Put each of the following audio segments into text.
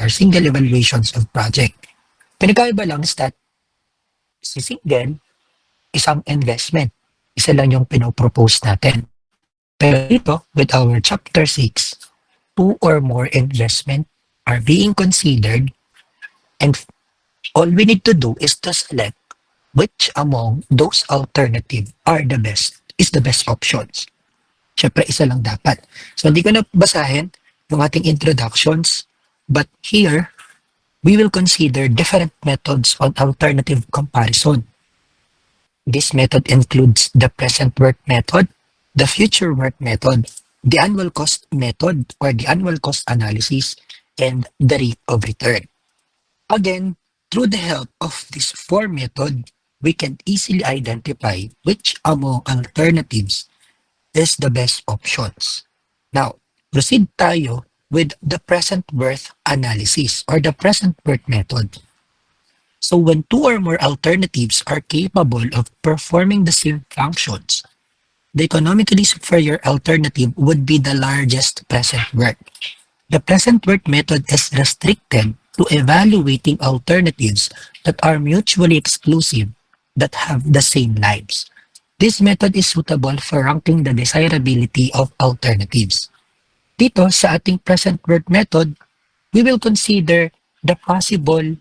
or single evaluations of project. Pinagkaiba lang is that si single, isang investment. Isa lang yung pinopropose natin. Pero dito, with our chapter 6, two or more investment are being considered, and all we need to do is to select which among those alternative are is the best options. Siyempre, isa lang dapat. So, hindi ko na basahin yung ating introductions, but here, we will consider different methods on alternative comparison. This method includes the present worth method, the future worth method, the annual cost method or the annual cost analysis, and the rate of return. Again, through the help of this four method, we can easily identify which among alternatives is the best options. Now, proceed tayo with the present worth analysis or the present worth method. So when two or more alternatives are capable of performing the same functions, the economically superior alternative would be the largest present worth. The present worth method is restricted to evaluating alternatives that are mutually exclusive that have the same lives. This method is suitable for ranking the desirability of alternatives. Dito sa ating present worth method, we will consider the possible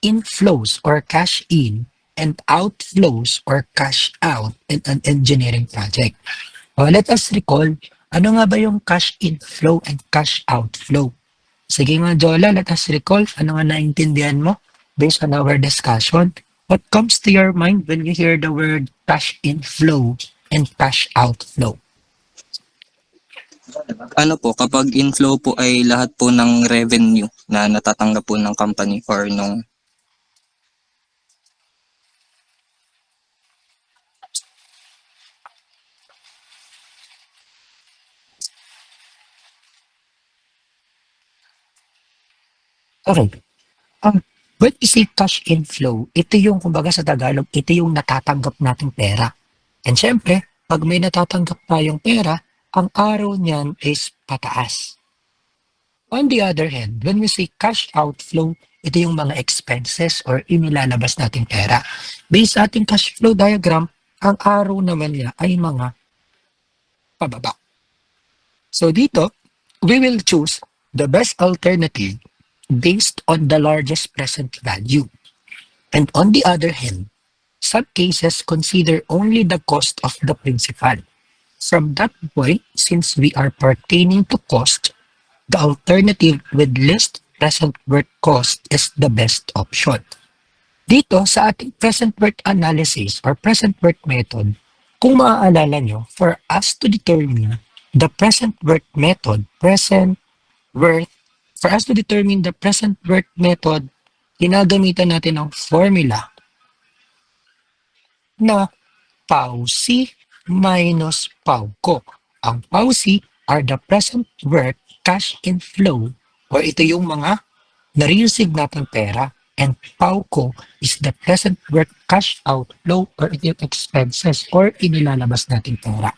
inflows or cash in and outflows or cash out in an engineering project. Let us recall, ano nga ba yung cash inflow and cash outflow? Sige nga, Jola, let us recall, ano nga naintindihan mo based on our discussion? What comes to your mind when you hear the word cash inflow and cash outflow? Ano po, kapag inflow po ay lahat po ng revenue na natatanggap po ng company or nung Okay. When we say cash inflow, ito yung, kumbaga sa Tagalog, ito yung natatanggap nating pera. And syempre, pag may natatanggap tayong pera, ang araw niyan is pataas. On the other hand, when we say cash outflow, ito yung mga expenses or inilalabas nating pera. Based sa ating cash flow diagram, ang araw naman niya ay mga pababa. So dito, we will choose the best alternative based on the largest present value. And on the other hand, some cases consider only the cost of the principal. From that point, since we are pertaining to cost, the alternative with least present worth cost is the best option. Dito sa ating present worth analysis or present worth method, kung maaalala nyo, for us to determine the present worth method, worth, for us to determine the present worth method, ginagamitan natin ng formula na PAUC minus PAUCO. Ang PAUC are the present worth cash inflow or ito yung mga nare-receive natin pera, and PAUCO is the present worth cash outflow or ito yung expenses or inilalabas natin pera.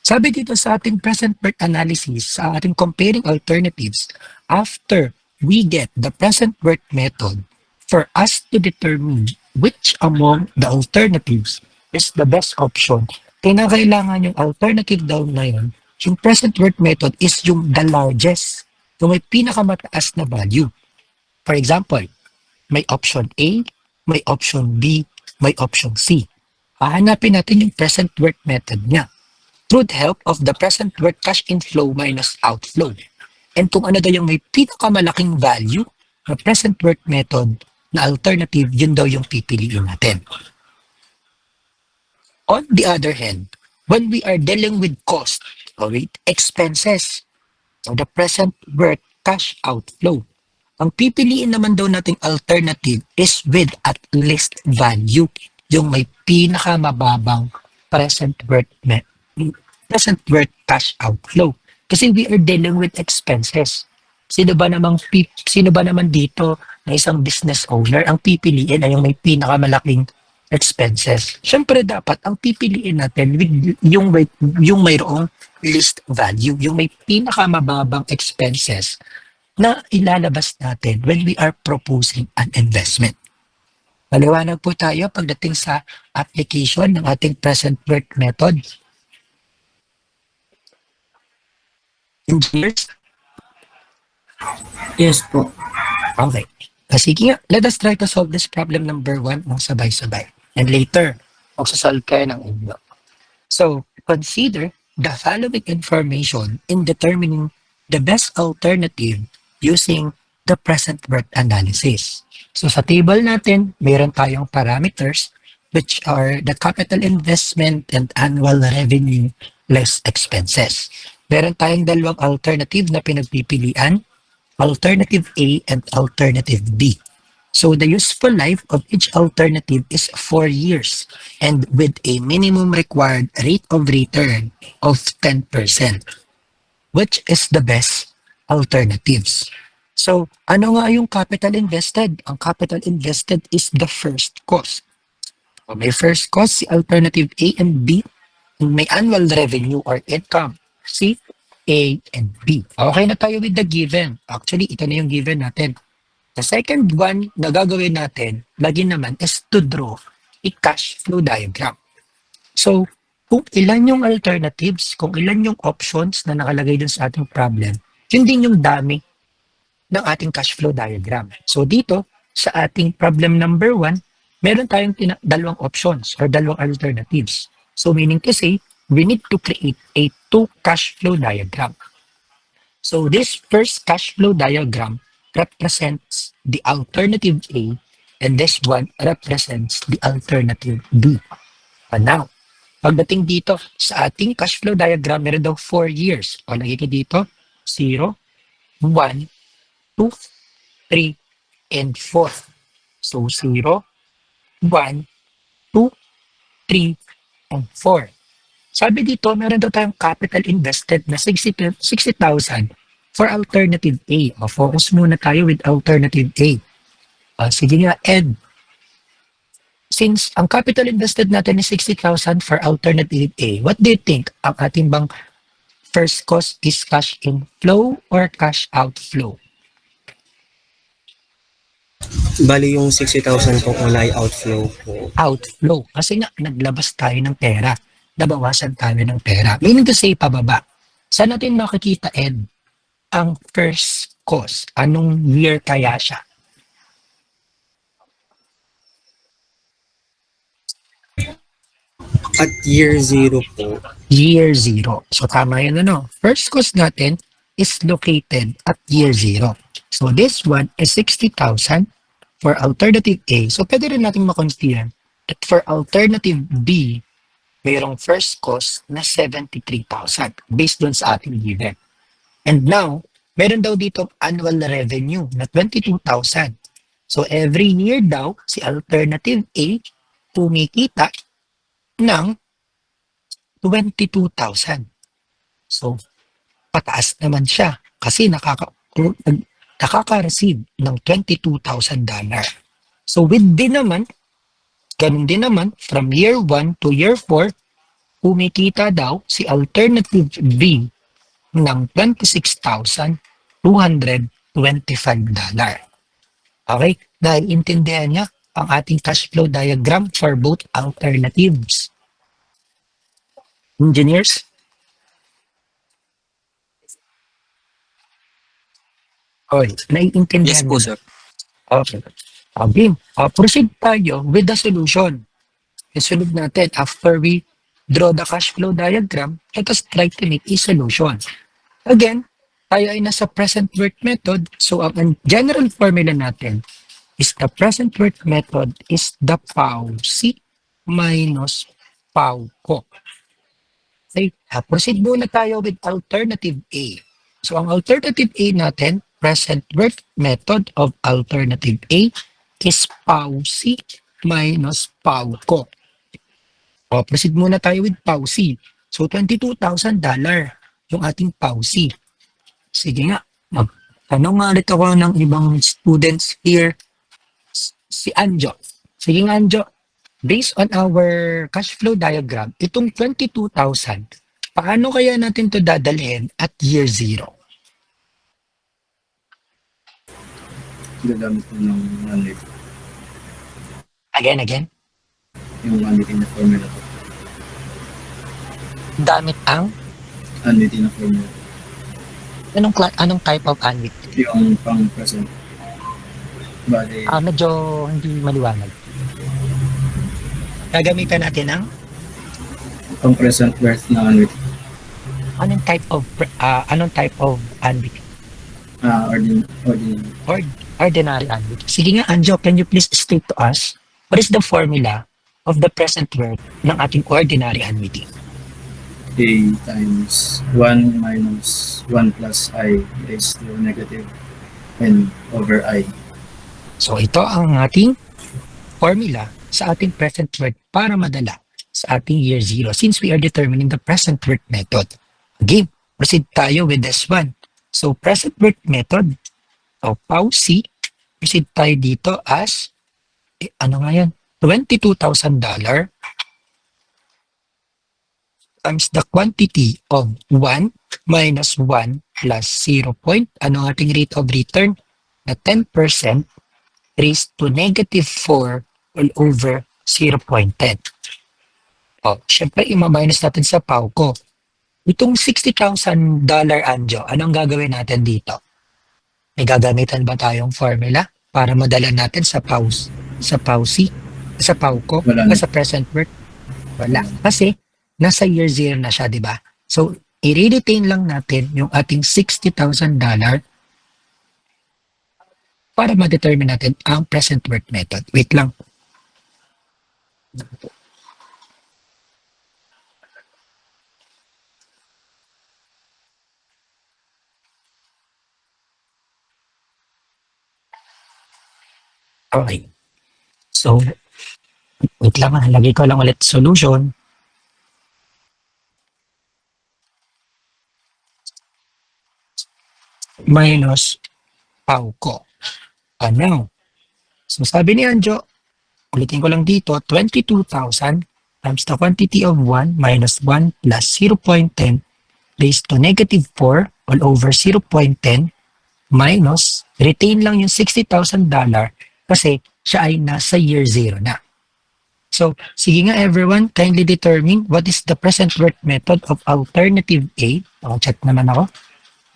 Sabi dito sa ating present worth analysis, sa ating comparing alternatives, after we get the present worth method, for us to determine which among the alternatives is the best option, kinakailangan yung alternative daw na yun, yung present worth method is yung the largest, yung may pinakamataas na value. For example, may option A, may option B, may option C. Hahanapin natin yung present worth method niya through the help of the present worth cash inflow minus outflow. And kung ano daw yung may pinakamalaking value na present worth method na alternative, yun daw yung pipiliin natin. On the other hand, when we are dealing with cost or with expenses or the present worth cash outflow, ang pipiliin naman daw nating alternative is with at least value, yung may pinakamababang present worth cash outflow. Kasi we are dealing with expenses. Sino ba naman dito na isang business owner ang pipiliin ay yung may pinakamalaking expenses? Siyempre dapat ang pipiliin natin with yung mayroong least value, yung may pinakamababang expenses na ilalabas natin when we are proposing an investment. Maliwanag po tayo pagdating sa application ng ating present worth method. Engineers? Yes po. Okay. Sige nga, let us try to solve this problem number 1 ng sabay-sabay. And later, magsasolve kayo ng inyo. So, consider the following information in determining the best alternative using the present worth analysis. So, sa table natin, mayroon tayong parameters which are the capital investment and annual revenue less expenses. Meron tayong dalawang alternative na pinagpipilian, alternative A and alternative B. So the useful life of each alternative is 4 years and with a minimum required rate of return of 10%. Which is the best alternatives? So ano nga yung capital invested? Ang capital invested is the first cost. So, may first cost si alternative A and B. May annual revenue or income si A and B. Okay na tayo with the given. Actually, ito na yung given natin. The second one na gagawin natin, lagi naman, is to draw a cash flow diagram. So, kung ilan yung alternatives, kung ilan yung options na nakalagay dun sa ating problem, yun din yung dami ng ating cash flow diagram. So, dito, sa ating problem number 1, meron tayong dalawang options or dalawang alternatives. So, meaning to say, we need to create a 2 cash flow diagram. So this first cash flow diagram represents the alternative A and this one represents the alternative B. And now, pagdating dito sa ating cash flow diagram, meron daw 4 years. O nakikita dito, 0, 1, 2, 3, and 4. So 0, 1, 2, 3, and 4. Sabi dito, meron daw tayong capital invested na 60,000 for alternative A. O, focus muna tayo with alternative A. Sige nga, Ed. Since ang capital invested natin is 60,000 for alternative A, what do you think? Ang ating bang first cost is cash inflow or cash outflow? Bali yung 60,000 po una ay outflow po. Outflow. Kasi nga, naglabas tayo ng pera. Nabawasan tayo ng pera. Meaning to say, pababa. Saan natin makikita, Ed, ang first cost? Anong year kaya siya? At year 0 po. Year 0. So, tama yun, ano? First cost natin is located at year 0. So, this one is 60,000 for alternative A. So, pwede rin natin makonsider that for alternative B, mayroong first cost na 73,000 based dun sa ating given. And now, meron daw dito annual revenue na 22,000. So, every year daw, si alternative A kumikita ng 22,000. So, pataas naman siya kasi nakaka-receive ng $22,000. So, ganun din naman, from year 1 to year 4, kumikita daw si alternative B ng $26,225. Okay? Naiintindihan niya ang ating cash flow diagram for both alternatives. Engineers? Okay, naiintindihan Yes po, niyo na. sir. Okay. Game. Proceed tayo with the solution. Isunod natin after we draw the cash flow diagram, let us try to make a solution. Again, tayo ay nasa present worth method. So, ang general formula natin is the present worth method is the PAU-C minus PAU-CO. Okay, proceed muna tayo with alternative A. So, ang alternative A natin, present worth method of alternative A is PAU-C minus PAU-CO. O, proceed muna tayo with PAU-C. So, $22,000 yung ating PAU-C. Sige nga, magtanong nga ulit ako ng ibang students here. Si Anjo. Sige nga, Anjo. Based on our cash flow diagram, itong 22,000, paano kaya natin to dadalhin at year 0? gagamit ko ng unlit, Again. yung unwritten na formula po. Gamit ang Unwritten na formula. anong type of unwit? Yung pang present. Bali, Medyo hindi maliwanag. Gagamitan natin ang pang present worth na unwritten. anong type of unwit? Ordinary unwit. Sige nga, Anjo, can you please state to us what is the formula of the present worth ng ating ordinary annuity? A times 1 minus 1 plus I raised to negative n over I. So ito ang ating formula sa ating present worth para madala sa ating year zero since we are determining the present worth method. Again, proceed tayo with this one. So present worth method, o PAUC, proceed tayo dito as, ano nga yan? $22,000 times the quantity of 1 minus 1 plus 0 point, ano ang ating rate of return? Na 10% raised to negative 4 all over 0.10. O, syempre, ima-minus natin sa PAU ko. Itong $60,000, Anjo, anong gagawin natin dito? May gagamitan ba tayong formula para madala natin sa PAUs? Sa PAUC? Sa PAU ko? Wala na. Sa present worth? Wala. Kasi, nasa year zero na siya, di ba? So, i-retain lang natin yung ating $60,000 para ma-determine natin ang present worth method. Wait lang. Okay. So, wait lang ha. Lagay ko lang ulit solution. Minus PAU ko. Now, so sabi ni Anjo, ulitin ko lang dito, 22,000 times the quantity of 1 minus 1 plus 0.10 raised to negative 4 all over 0.10 minus, retain lang yung $60,000 kasi siya ay nasa year 0 na. So, sige nga everyone, kindly determine what is the present worth method of alternative A. Check naman ako.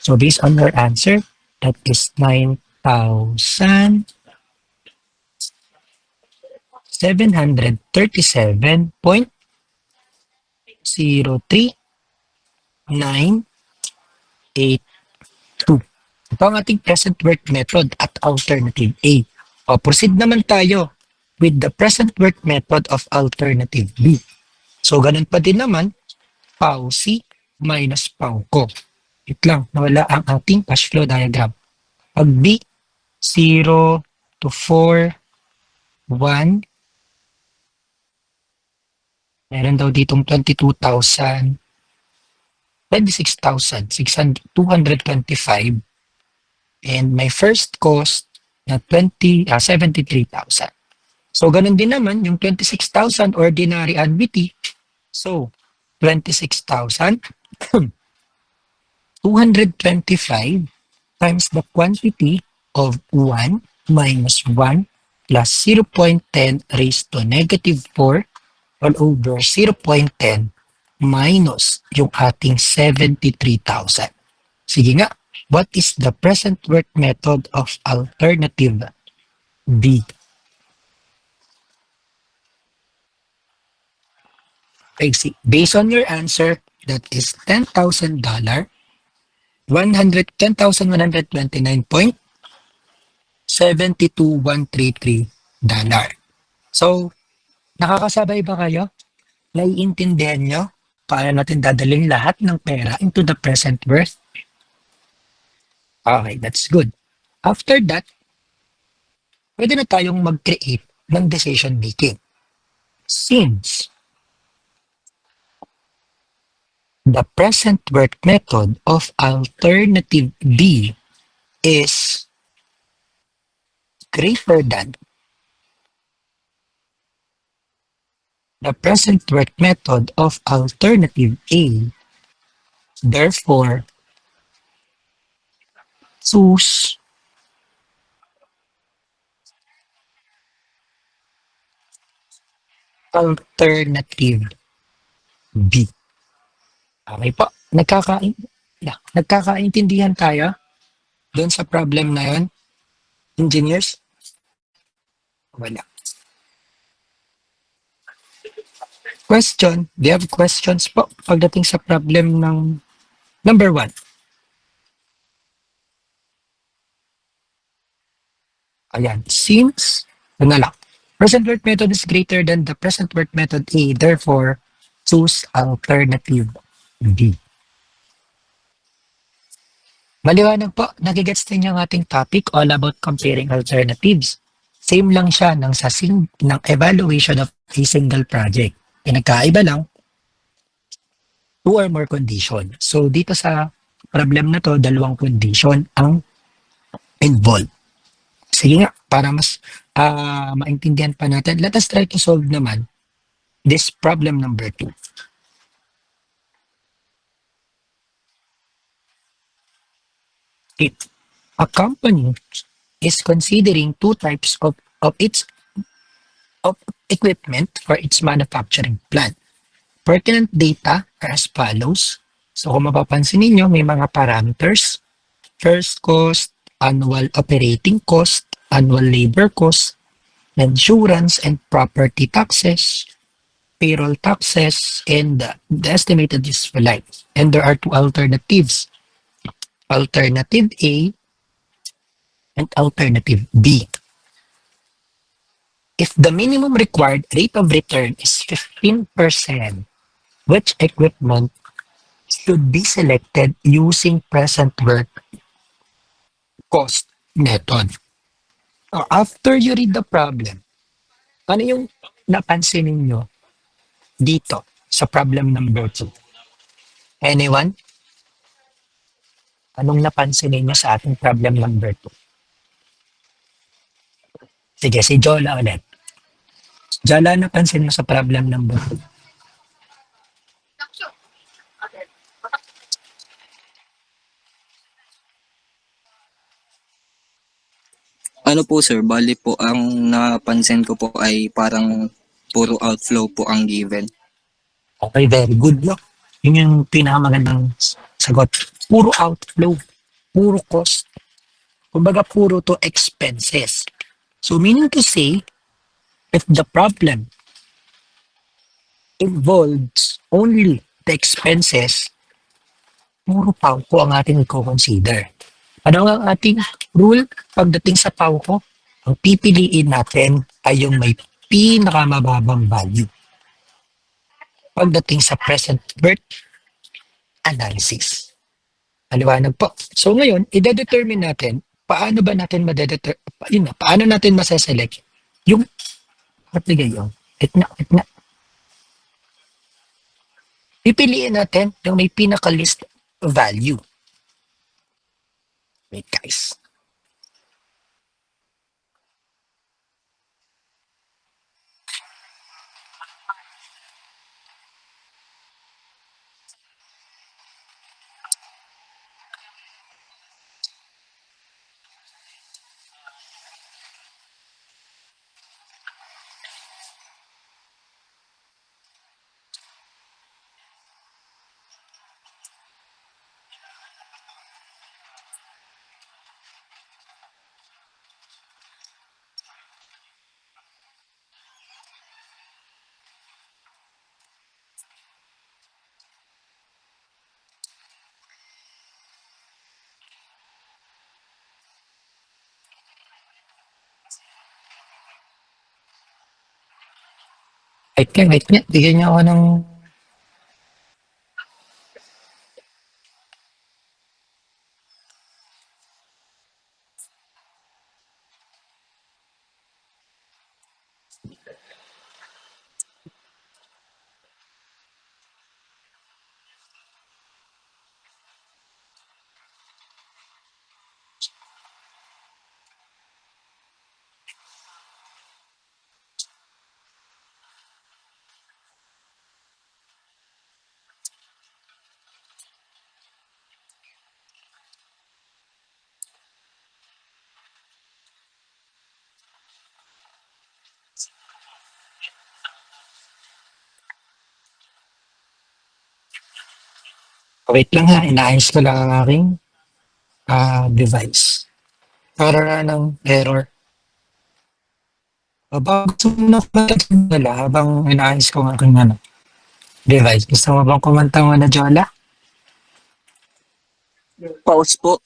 So, based on your answer, that is 9,737.03982. Ito ang ating present worth method at alternative A. O, proceed naman tayo with the present worth method of alternative B. So, ganun pa din naman, PAUC minus PAUCO. It lang, nawala ang ating cash flow diagram. Pag B, 0 to 4, 1, meron daw ditong 22,000, 26,225, and my first cost na 73,000. So, ganun din naman, yung 26,000 ordinary annuity. So, 26,225 times the quantity of 1 minus 1 plus 0.10 raised to negative 4 all over 0.10 minus yung ating 73,000. Sige nga, what is the present worth method of alternative B? Okay, see, based on your answer, that is $10,000, 10,129.72133. So, nakakasabay ba kayo? Naiintindihan nyo? Paano natin dadalhin lahat ng pera into the present worth? Okay, that's good. After that, pwede na tayong mag-create ng decision making. Since the present worth method of alternative B is greater than the present worth method of alternative A, therefore, choose Alternative B. Okay po. Nagkakaintindihan tayo doon sa problem na yon, engineers? Wala. Question. Do you have questions po pagdating sa problem ng number 1? Ayan. Since, ano lang, present work method is greater than the present work method A, therefore, choose alternative B. Maliwanag po, nagigets din yung ating topic all about comparing alternatives. Same lang siya ng evaluation of a single project. Pinagkaiba lang, 2 or more condition. So, dito sa problem na to, 2 condition ang involved. Sige nga, para mas maintindihan pa natin, let us try to solve naman this problem number 2. If a company is considering 2 types of its of equipment for its manufacturing plant. Pertinent data are as follows. So kung mapapansin ninyo, may mga parameters. First cost, annual operating cost, annual labor cost, insurance and property taxes, payroll taxes, and the estimated useful life. And there are 2 alternatives. Alternative A and alternative B. If the minimum required rate of return is 15%, which equipment should be selected using present work cost method? After you read the problem, ano yung napansin ninyo dito sa problem number 2? Anyone? Anong napansin ninyo sa ating problem number 2? Sige, si Jola ulit. Jola, napansin mo sa problem number 2? Ano po sir, bali po ang napansin ko po ay parang puro outflow po ang given. Okay, very good. No? Yun yung pinakamagandang sagot. Puro outflow, puro cost. Kumbaga, puro to expenses. So, meaning to say, if the problem involves only the expenses, puro PAWCO ang ating i-consider. Ano ang ating rule pagdating sa PAWCO? Ang pipiliin natin ay yung may pinakamababang value pagdating sa present worth analysis. Maliwanag po. So ngayon, i-determine natin paano ba natin paano natin maseselect yung patigay yung itna. Pipiliin natin yung may pinaka-list value. Wait guys. Wait nga. Bigyan niyo ako ng Wait lang ha, inaayos ko lang ang aking device. Para ng error. Baka gusto mo na kumanta habang inaayos ko ang aking device. Gusto mo bang kumanta mo na Jola? Pause po.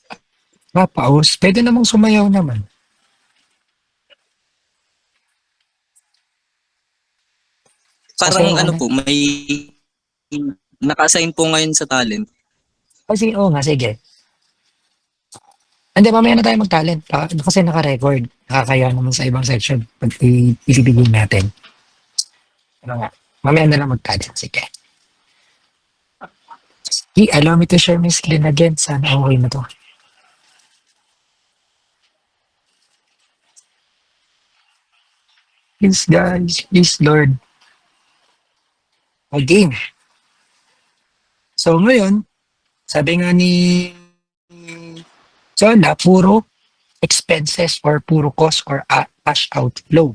Paus. Pwede namang sumayaw naman. Parang Kasi ano po, may naka-assign po ngayon sa talent. Kasi oo nga, sige. Hindi, mamaya na tayo mag-talent. Kasi naka-record. Nakakaya naman sa ibang section pag ibibigay natin. Ano nga, mamaya na lang mag-talent. Sige. Allow me to share my screen again. Sana okay na to. Please guys, please Lord. Game. So ngayon, sabi nga ni Zola, puro expenses or puro cost or cash outflow.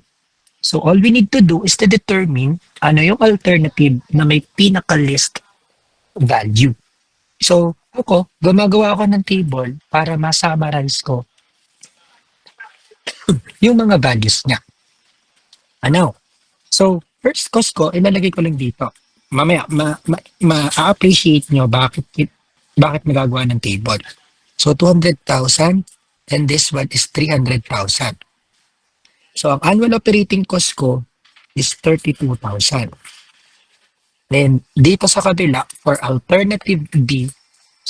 So all we need to do is to determine ano yung alternative na may pinaka-list value. So ako, gumagawa ako ng table para ma-summarize ko yung mga values niya. Ano? So, first cost ko, ilalagay ko lang dito. Mamaya, ma-appreciate nyo bakit nagagawa ng table. So, 200,000 and this one is 300,000. So, ang annual operating cost ko is 32,000. Then, dito sa kabila, for alternative B,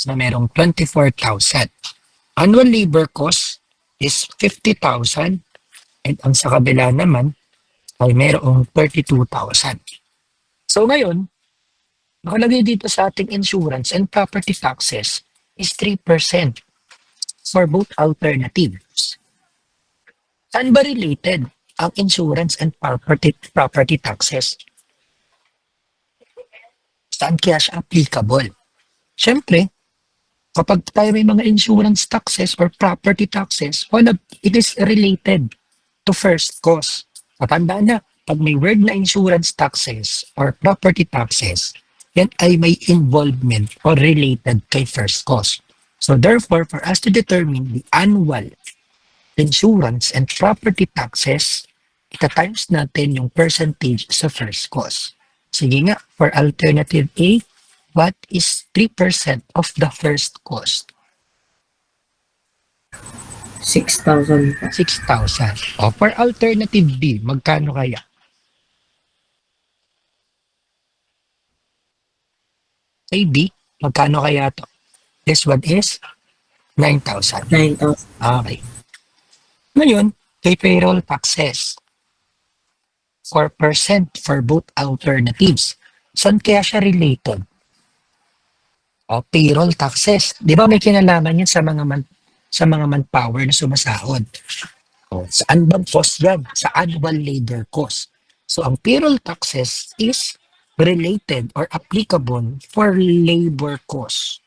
na merong 24,000. Annual labor cost is 50,000 and ang sa kabila naman ay merong 32,000. So ngayon, nakalagay dito sa ating insurance and property taxes is 3% for both alternatives. Saan ba related ang insurance and property taxes? Saan kaya siya applicable? Siyempre, kapag tayo may mga insurance taxes or property taxes, it is related to first cost. Matandaan na, pag may word na insurance taxes or property taxes, yan ay may involvement or related kay first cost. So therefore, for us to determine the annual insurance and property taxes, ita-times natin yung percentage sa first cost. Sige nga, for alternative A, what is 3% of the first cost? 6,000 po. 6,000. O, for alternative B, magkano kaya? Kay B, magkano kaya to? This one is 9,000. 9,000. Okay. Ngayon, kay payroll taxes, 4% for both alternatives. Saan kaya siya related? O, payroll taxes. Di ba may kinalaman yan sa mga manpower na sumasahod? O, saan bang cost yan? Sa annual labor cost. So, ang payroll taxes is related or applicable for labor cost.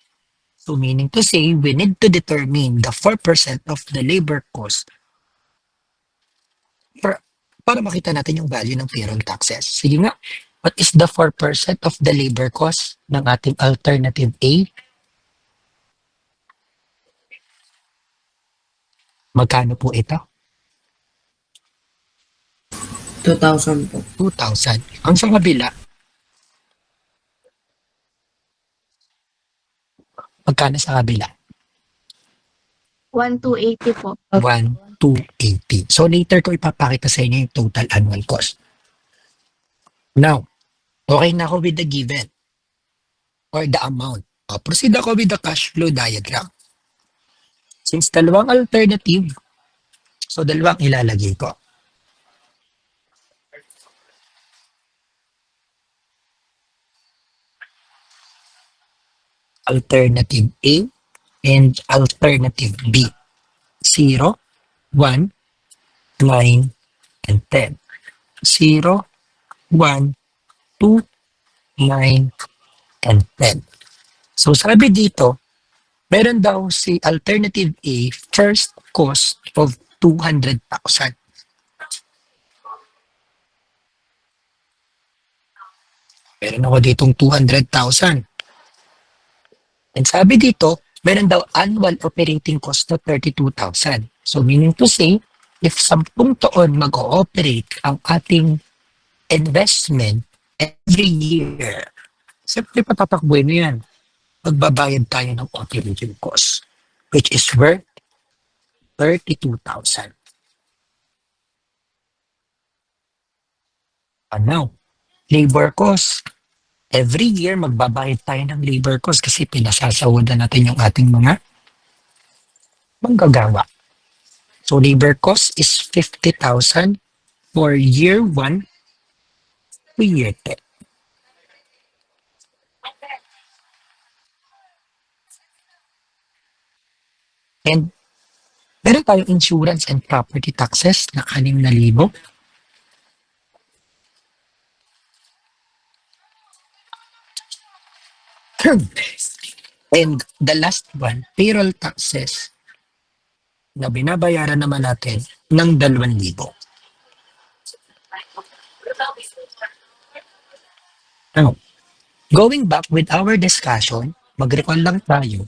So, meaning to say, we need to determine the 4% of the labor cost para makita natin yung value ng payroll taxes. Sige nga, what is the 4% of the labor cost ng ating alternative A? Magkano po ito? 2,000 po. 2,000. Ang sa kabila, magkano sa kabila? 1,280 po. 1,280. So later ko ipapakita sa inyo yung total annual cost. Now, okay na ako with the given or the amount. Proceed ako with the cash flow diagram. Since dalawang alternative, so dalawang ilalagay ko. Alternative A and alternative B. 0, 1, 9, and 10. 0, 1, 2, 9, and 10. So sabi dito, meron daw si alternative A first cost of 200,000. Meron ako ditong 200,000. And sabi dito, meron daw annual operating cost na 32,000. So meaning to say, if 10 taon mag-ooperate ang ating investment every year, siyempre patatakbuhin mo yan. Magbabayad tayo ng operating cost, which is worth 32,000. And now, labor cost. Every year, magbabayad tayo ng labor cost kasi pinasasawadan natin yung ating mga manggagawa. So, labor cost is 50,000 for year 1 to year 10. And meron tayong insurance and property taxes na 6,000. And the last one, payroll taxes na binabayaran naman natin ng 2,000. Now, going back with our discussion, mag-recall lang tayo.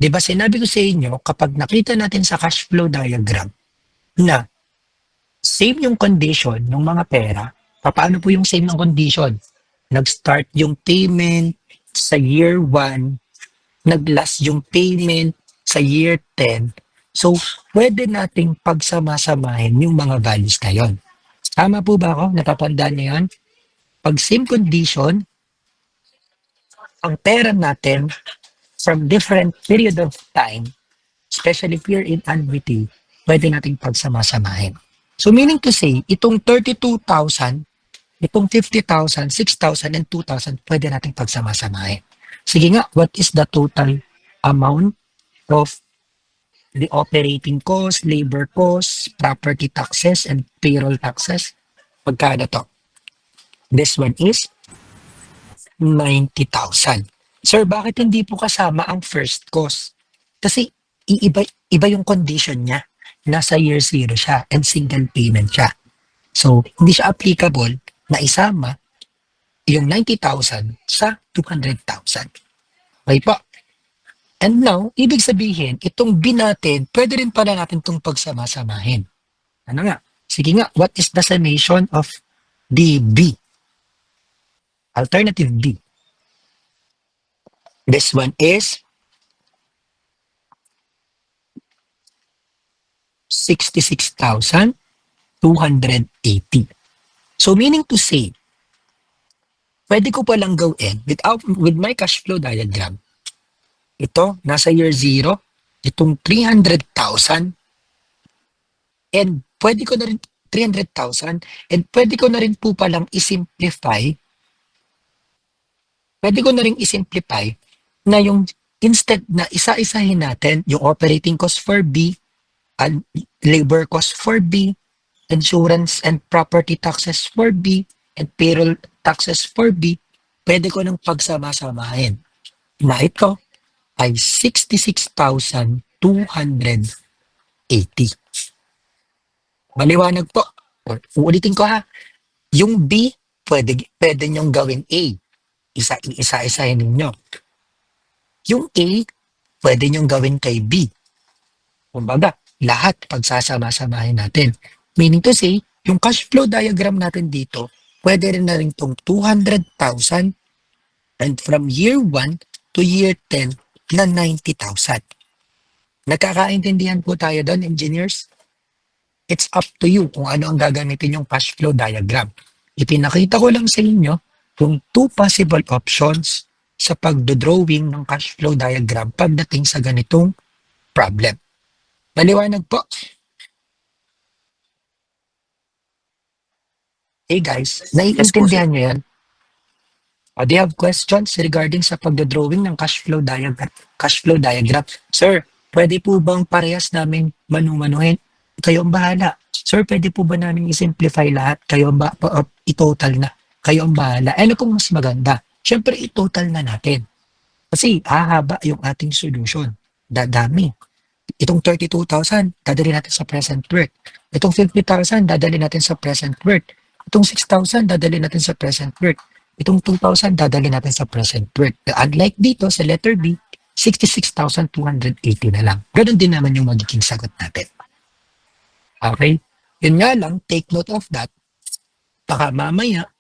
Di ba sinabi ko sa inyo, kapag nakita natin sa cash flow diagram na same yung condition ng mga pera, paano po yung same ng condition? Nag-start yung payment sa year 1, nag-last yung payment sa year 10. So, pwede nating pagsama-samahin yung mga values na yun. Tama po ba ako? Natatandaan niyo yan? Pag same condition, ang pera natin from different period of time, especially if you're in annuity, pwede nating pagsama-samahin. So meaning to say, itong 32,000, itong 50,000, 6,000, and 2,000, pwede nating pagsama-samahin. Sige nga, what is the total amount of the operating cost, labor costs, property taxes, and payroll taxes? Pagkano to? This one is 90,000. Sir, bakit hindi po kasama ang first cost? Kasi iba yung condition niya. Nasa year 0 siya and single payment siya. So, hindi siya applicable na isama yung 90,000 sa 200,000. Okay po. And now, ibig sabihin, itong B natin, pwede rin pala natin itong pagsama-samahin. Ano nga? Sige nga, what is the summation of the B? Alternative B. This one is 66,280. So meaning to say, pwede ko palang gawin with my cash flow diagram. Ito, nasa year 0, itong 300,000 and pwede ko na rin 300,000 and pwede ko na rin po palang isimplify. Pwede ko na rin isimplify na yung instead na isa-isahin natin yung operating cost for B, and labor cost for B, insurance and property taxes for B, and payroll taxes for B, pwede ko nang pagsama-samahin. Na ito ay 66,280. Maliwanag po. Uulitin ko ha. Yung B, pwede nyong gawin A. Isa-isahin ninyo. Yung A, pwede nyong gawin kay B. Kumbaga, lahat pagsasama-samahin natin. Meaning to say, yung cash flow diagram natin dito, pwede rin na rin itong 200,000 and from year 1 to year 10 na 90,000. Nagkakaintindihan po tayo doon, engineers? It's up to you kung ano ang gagamitin yung cash flow diagram. Ipinakita ko lang sa inyo yung 2 possible options sa pagdodrawing ng cash flow diagram pagdating sa ganitong problem. Maliwanag po. Hey guys, naiintindihan nyo yan? Do you have questions regarding sa pagdodrawing ng cash flow diagram? Sir, pwede po bang parehas namin manumanuhin? Kayo ang bahala. Sir, pwede po ba namin i-simplify lahat? Kayo ang i-total na. Kayo ang bahala. Ano kung mas maganda? Siyempre, i-total na natin. Kasi hahaba yung ating solution. Dadami. Itong 32,000, dadali natin sa present worth. Itong 50,000, dadali natin sa present worth. Itong 6,000, dadali natin sa present worth. Itong 2,000, dadali natin sa present worth. Unlike dito sa letter B, 66,280 na lang. Ganon din naman yung magiging sagot natin. Okay? Yun nga lang, take note of that. Baka mamaya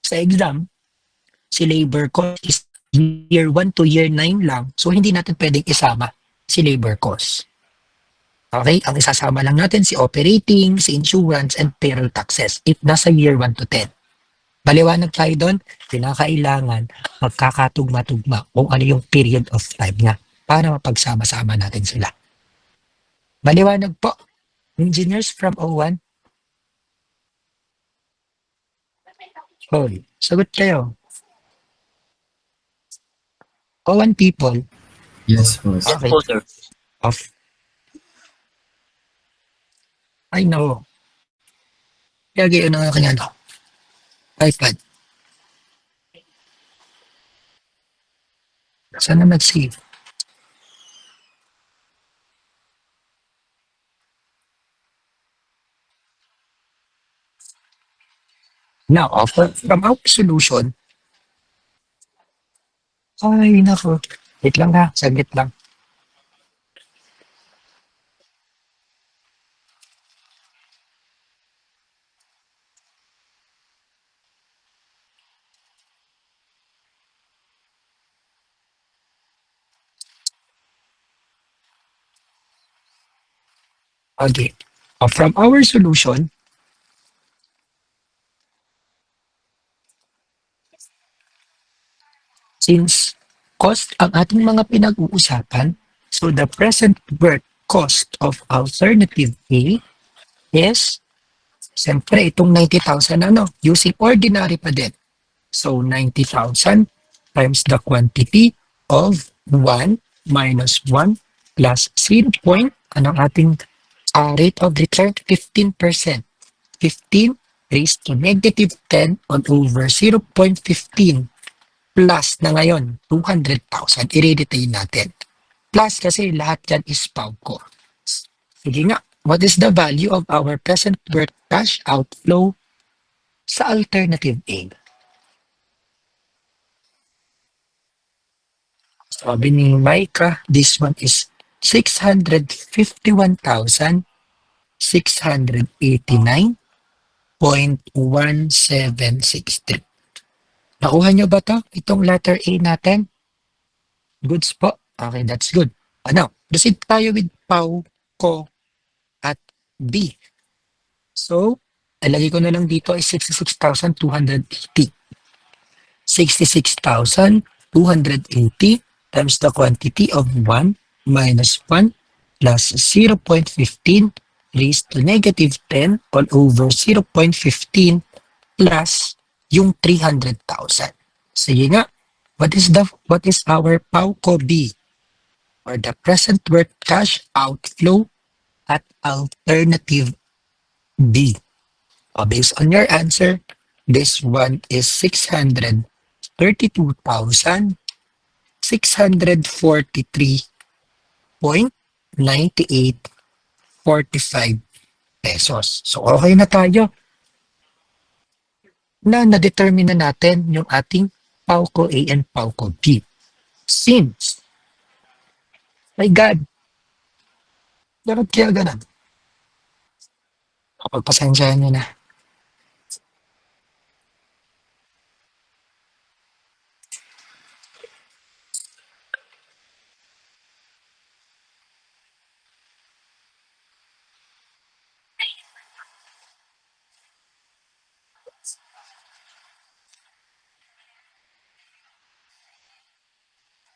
sa exam, si labor cost is year 1 to year 9 lang. So, hindi natin pwedeng isama si labor cost. Okay? Ang isasama lang natin si operating, si insurance, and payroll taxes if nasa year 1 to 10. Baliwanag tayo doon, kinakailangan magkakatugma-tugma kung ano yung period of time niya para mapagsama-sama natin sila. Baliwanag po, engineers from O1. Hoy, sagot kayo. O1 people, Yes, boss. Yes okay, po, sir. off. Ay, no. Kaya gayon ang aking ano, iPad. Sana mag-save. Now, from our solution, ay, nako. Wait lang ha, saglit lang. Okay. From our solution, since cost ang ating mga pinag-uusapan, so the present worth cost of alternative A is, siyempre, itong 90,000 ano, using ordinary pa din. So, 90,000 times the quantity of 1 minus 1 plus 0 point, anong ating rate of return? 15%. 15 raised to negative 10 on over 0.15 plus na ngayon, 200,000. I-retain natin. Plus kasi lahat yan is PAWCO. Sige nga, what is the value of our present worth cash outflow sa alternative A? Sabi ni Micah, this one is 651,689.1763. Nakuha nyo ba to? Itong letter A natin? Goods po. Okay, that's good. Ano? Proceed tayo with PAW, CO, at B. So, alagay ko na lang dito ay 66,280. 66,280 times the quantity of 1 minus 1 plus 0.15 raised to negative 10 all over 0.15 plus yung 300,000. Sige nga, what is our PAWCO B, or the present worth cash outflow at alternative B? Based on your answer, this one is 632,643.9845 pesos. So, okay na tayo na na-determine na natin yung ating PAWCO A and PAWCO B. Since, my God, bakit kaya ganun? Pagpasensyahan nyo na.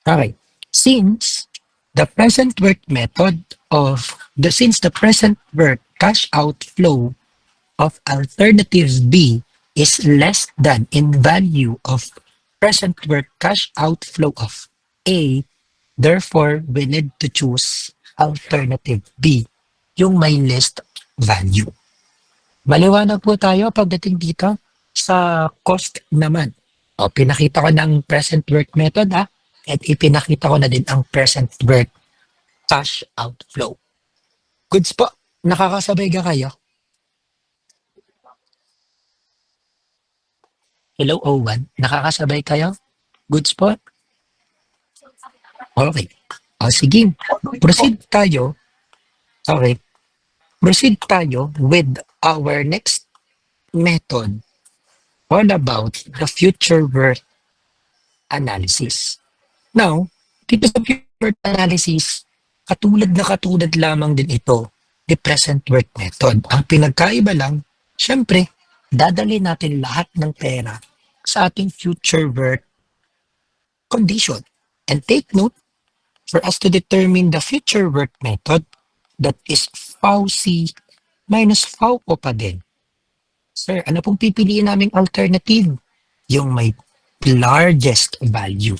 Okay. Since the present worth method since the present worth cash outflow of alternative B is less than in value of present worth cash outflow of A, therefore we need to choose alternative B, yung may least value. Maliwanag po tayo pagdating dito sa cost naman. O, pinakita ko ng present worth method at ipinakita ko na din ang present worth cash outflow. Goods po, nakakasabay ka kayo? Hello, O1, nakakasabay kayo? Goods po? Okay. O sige, proceed tayo. Okay. Proceed tayo with our next method all about the future worth analysis. Now, dito sa future worth analysis, katulad lamang din ito, the present worth method. Ang pinagkaiba lang, syempre, dadali natin lahat ng pera sa ating future worth condition. And take note, for us to determine the future worth method, that is FAUC minus FAUCO pa din. Sir, ano pong pipiliin naming alternative? Yung may largest value.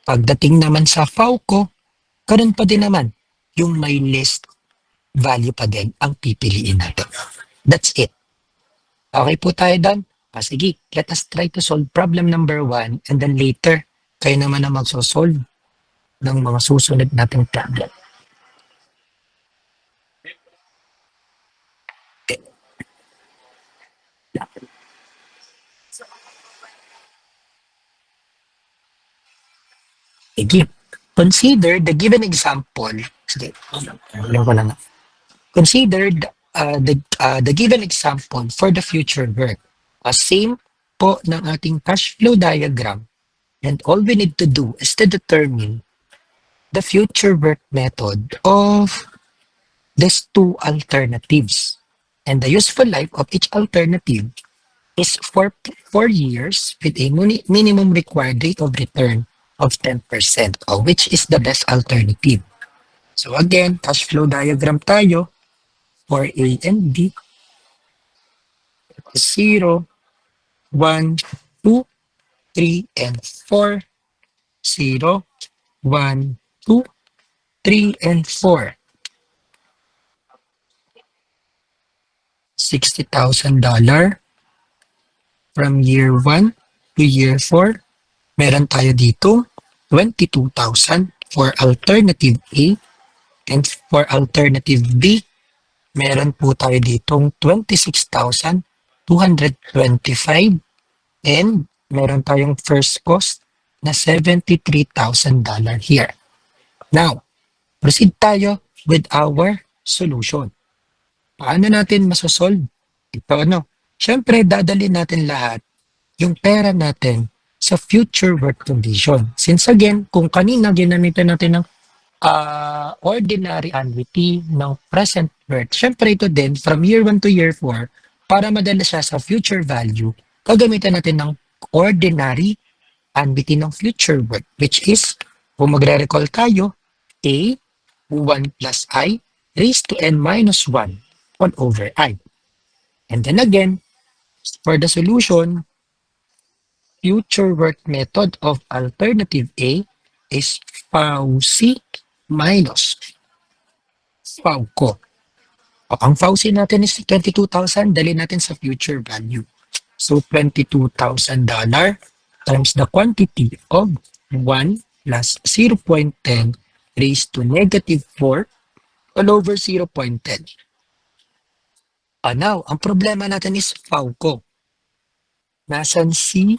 Pagdating naman sa FAUCO, ganun pa din naman. Yung may least value pa din ang pipiliin natin. That's it. Okay po tayo doon? Sige, let us try to solve problem number 1 and then later, kayo naman na magsosolve ng mga susunod nating problem. Sige. Consider the given example. Sige, alam ko lang. Consider the given example for the future work. Same po ng ating cash flow diagram. And all we need to do is to determine the future work method of these two alternatives. And the useful life of each alternative is for 4 years with a minimum required rate of return of 10%, which is the best alternative. So again, cash flow diagram tayo for A and B. 0, 1, 2, 3, and 4. 0, 1, 2, 3, and 4. $60,000 from year 1 to year 4. Meron tayo dito 22,000 for alternative A, and for alternative B, meron po tayo ditong 26,225, and meron tayong first cost na $73,000 here. Now, proceed tayo with our solution. Paano natin masosolve? Ito Siyempre, dadalhin natin lahat yung pera natin sa future work condition. Since again, kung kanina ginamitan natin ng ordinary annuity ng present worth, syempre ito din from year 1 to year 4, para madala siya sa future value, gagamitan natin ng ordinary annuity ng future worth, which is, kung magre-recall tayo, A, 1 plus I, raised to n minus 1 all over I. And then again, for the solution, future work method of alternative A is FAUC minus FAUCO. Ang FAUC natin is 22,000, dali natin sa future value. So $22,000 times the quantity of 1 plus 0.10 raised to negative 4 all over 0.10. Now, ang problema natin is FAUCO. Nasaan si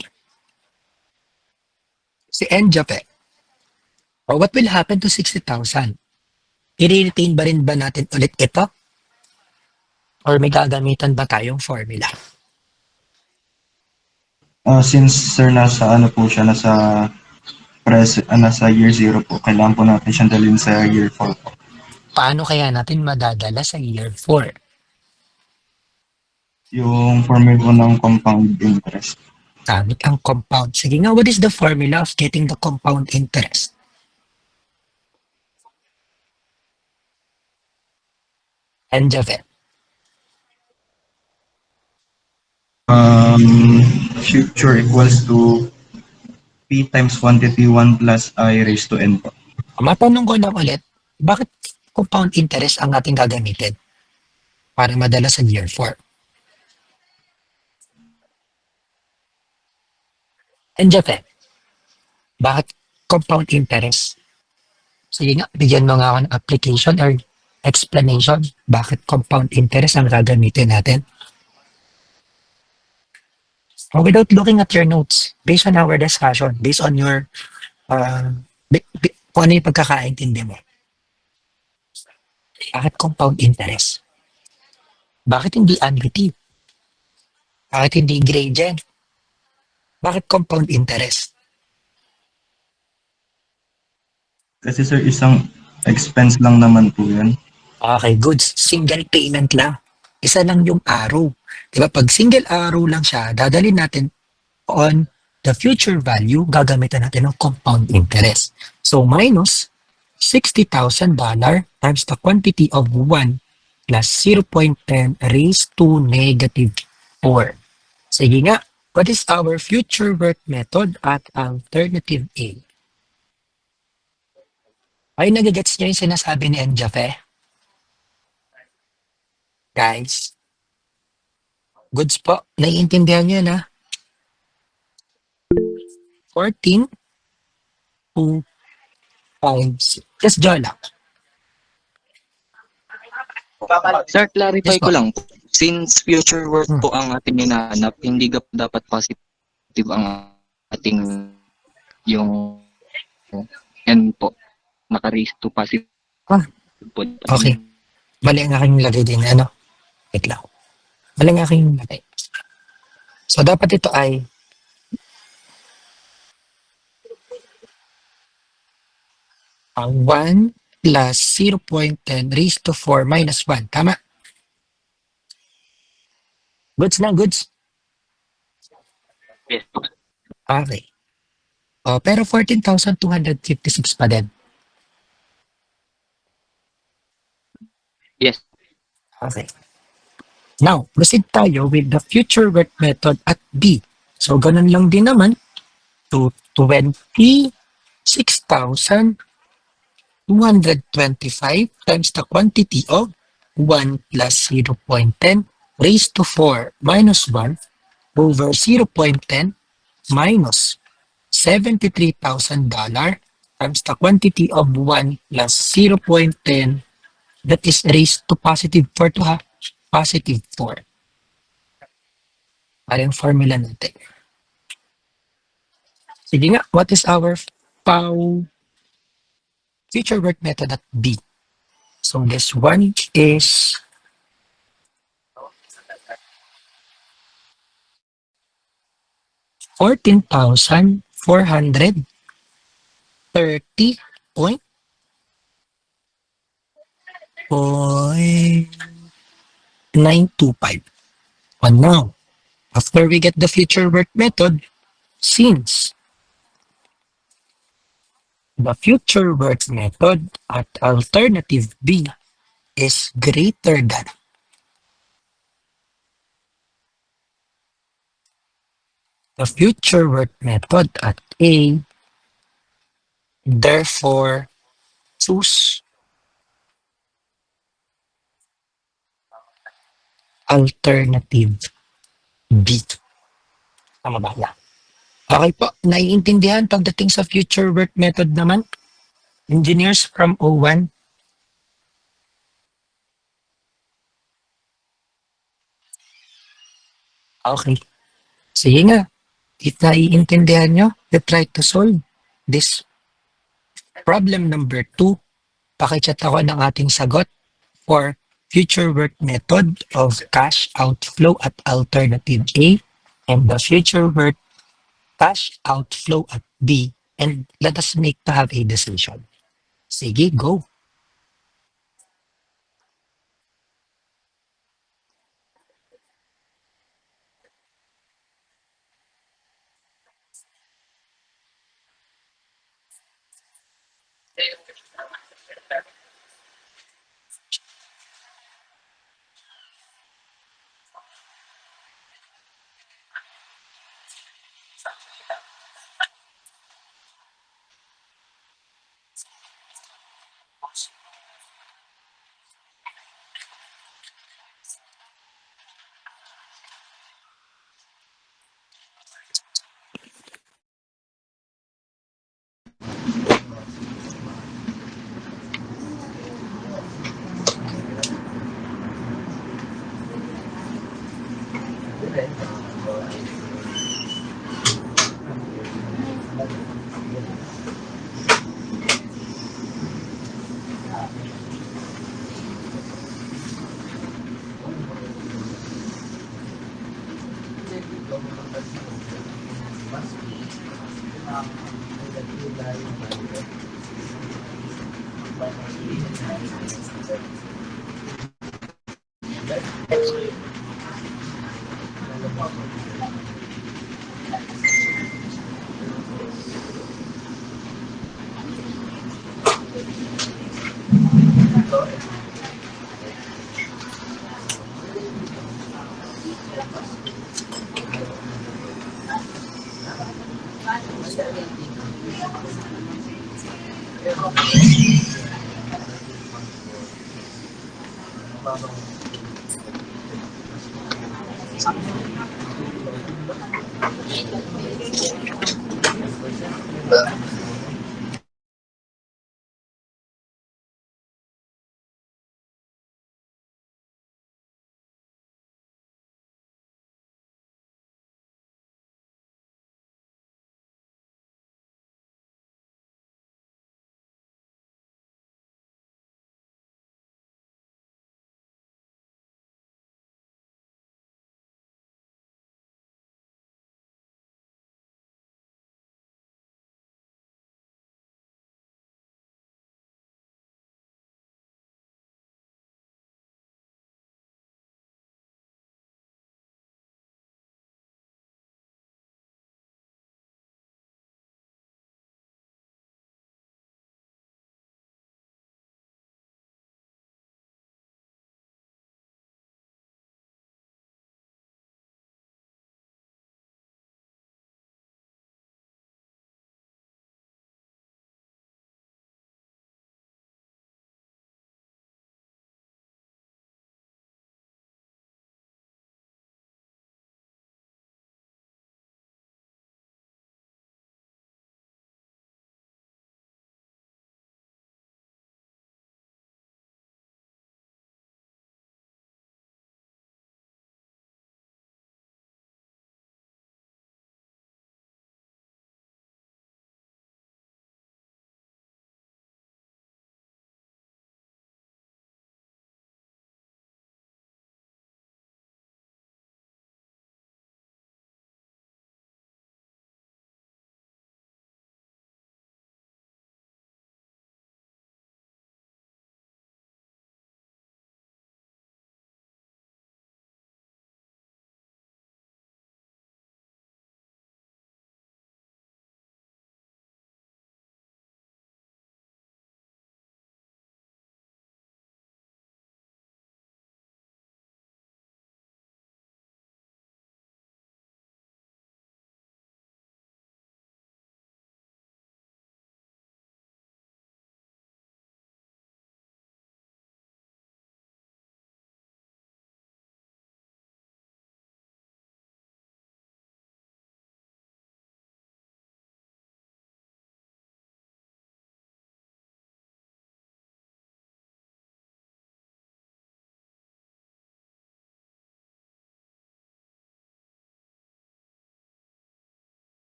NJAPE? Or what will happen to 60,000? I-retain ba rin ba natin ulit ito? Or may gagamitan ba tayong formula? Since sir nasa po siya, nasa year 0 po, kailangan po natin siyang dalhin sa year 4 po. Paano kaya natin madadala sa year 4? Yung formula po ng compound interest. Gamit ang compound. Sige nga, what is the formula of getting the compound interest? And Javet. Future equals to P times quantity 1 plus I raised to N po. Matanong ko lang ulit, bakit compound interest ang ating gagamitin para madala sa year 4? And Javet, bakit compound interest? Sige nga, bigyan mo nga ako ng application or explanation bakit compound interest ang gagamitin natin. Without looking at your notes, based on our discussion, based on your Kung ano yung pagkakaintindi mo? Bakit compound interest? Bakit hindi annuity? Bakit hindi gradient? Bakit compound interest? Kasi sir, isang expense lang naman po yan. Okay, goods. Single payment lang. Isa lang yung arrow. Diba? Pag single arrow lang siya, dadalhin natin on the future value, gagamitan natin ng compound interest. So, minus $60,000 times the quantity of 1 plus 0.10 raised to negative 4. Sige nga, what is our future work method at alternative A? Ay, nagagets niyo yung sinasabi ni Enjafe? Guys, goods po. Naiintindihan niyo na? 14 to 5. Just draw lang. Sir, clarify Yes, ko po. lang po. Since future work Hmm. po ang ating hinahanap, hindi dapat positive ang ating yung N po. Naka-raise to positive Ah, po. okay. Mali ang aking lagay din. Ano? Wait lang. Mali ang aking lagay. So, dapat ito ay ang 1 plus 0.10 raised to 4 minus 1. Tama? Goods na, goods. Yes. Okay. Oh, pero 14,256 pa din. Yes. Okay. Now, proceed tayo with the future work method at B. So, ganun lang din naman to 26,225 times the quantity of 1 plus 0.10 raised to 4 minus 1 over 0.10 minus $73,000 times the quantity of 1 plus 0.10 that is raised to positive 4 to ha? Positive 4. Ano yung formula natin? Sige nga, what is our future work method at B? So this one is $14,430.925. And now, after we get the future work method, since the future work method at alternative B is greater than the future work method at A, therefore choose alternative B. Tama ba yan? Okay po, naiintindihan pagdating sa future work method naman? Engineers from O1? Okay. Sige nga, if naiintindihan nyo, you try to solve this problem number 2. Pakichat ako ng ating sagot for future work method of cash outflow at alternative A and the future work cash outflow at B, and let us make to have a decision. Sige, go.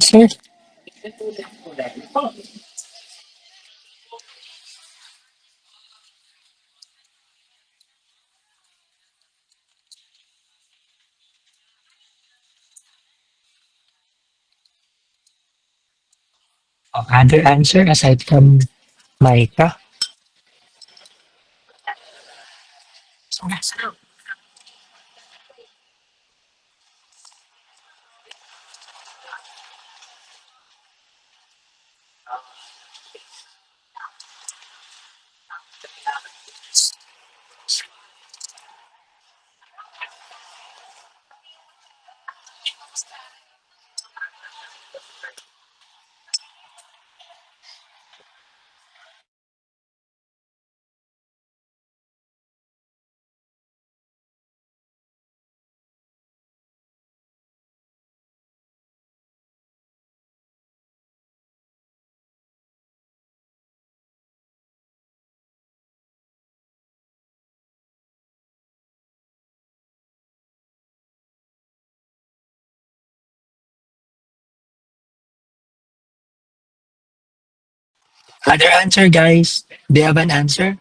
Sir, other answer aside from Micah? Other answer, guys? Do you have an answer?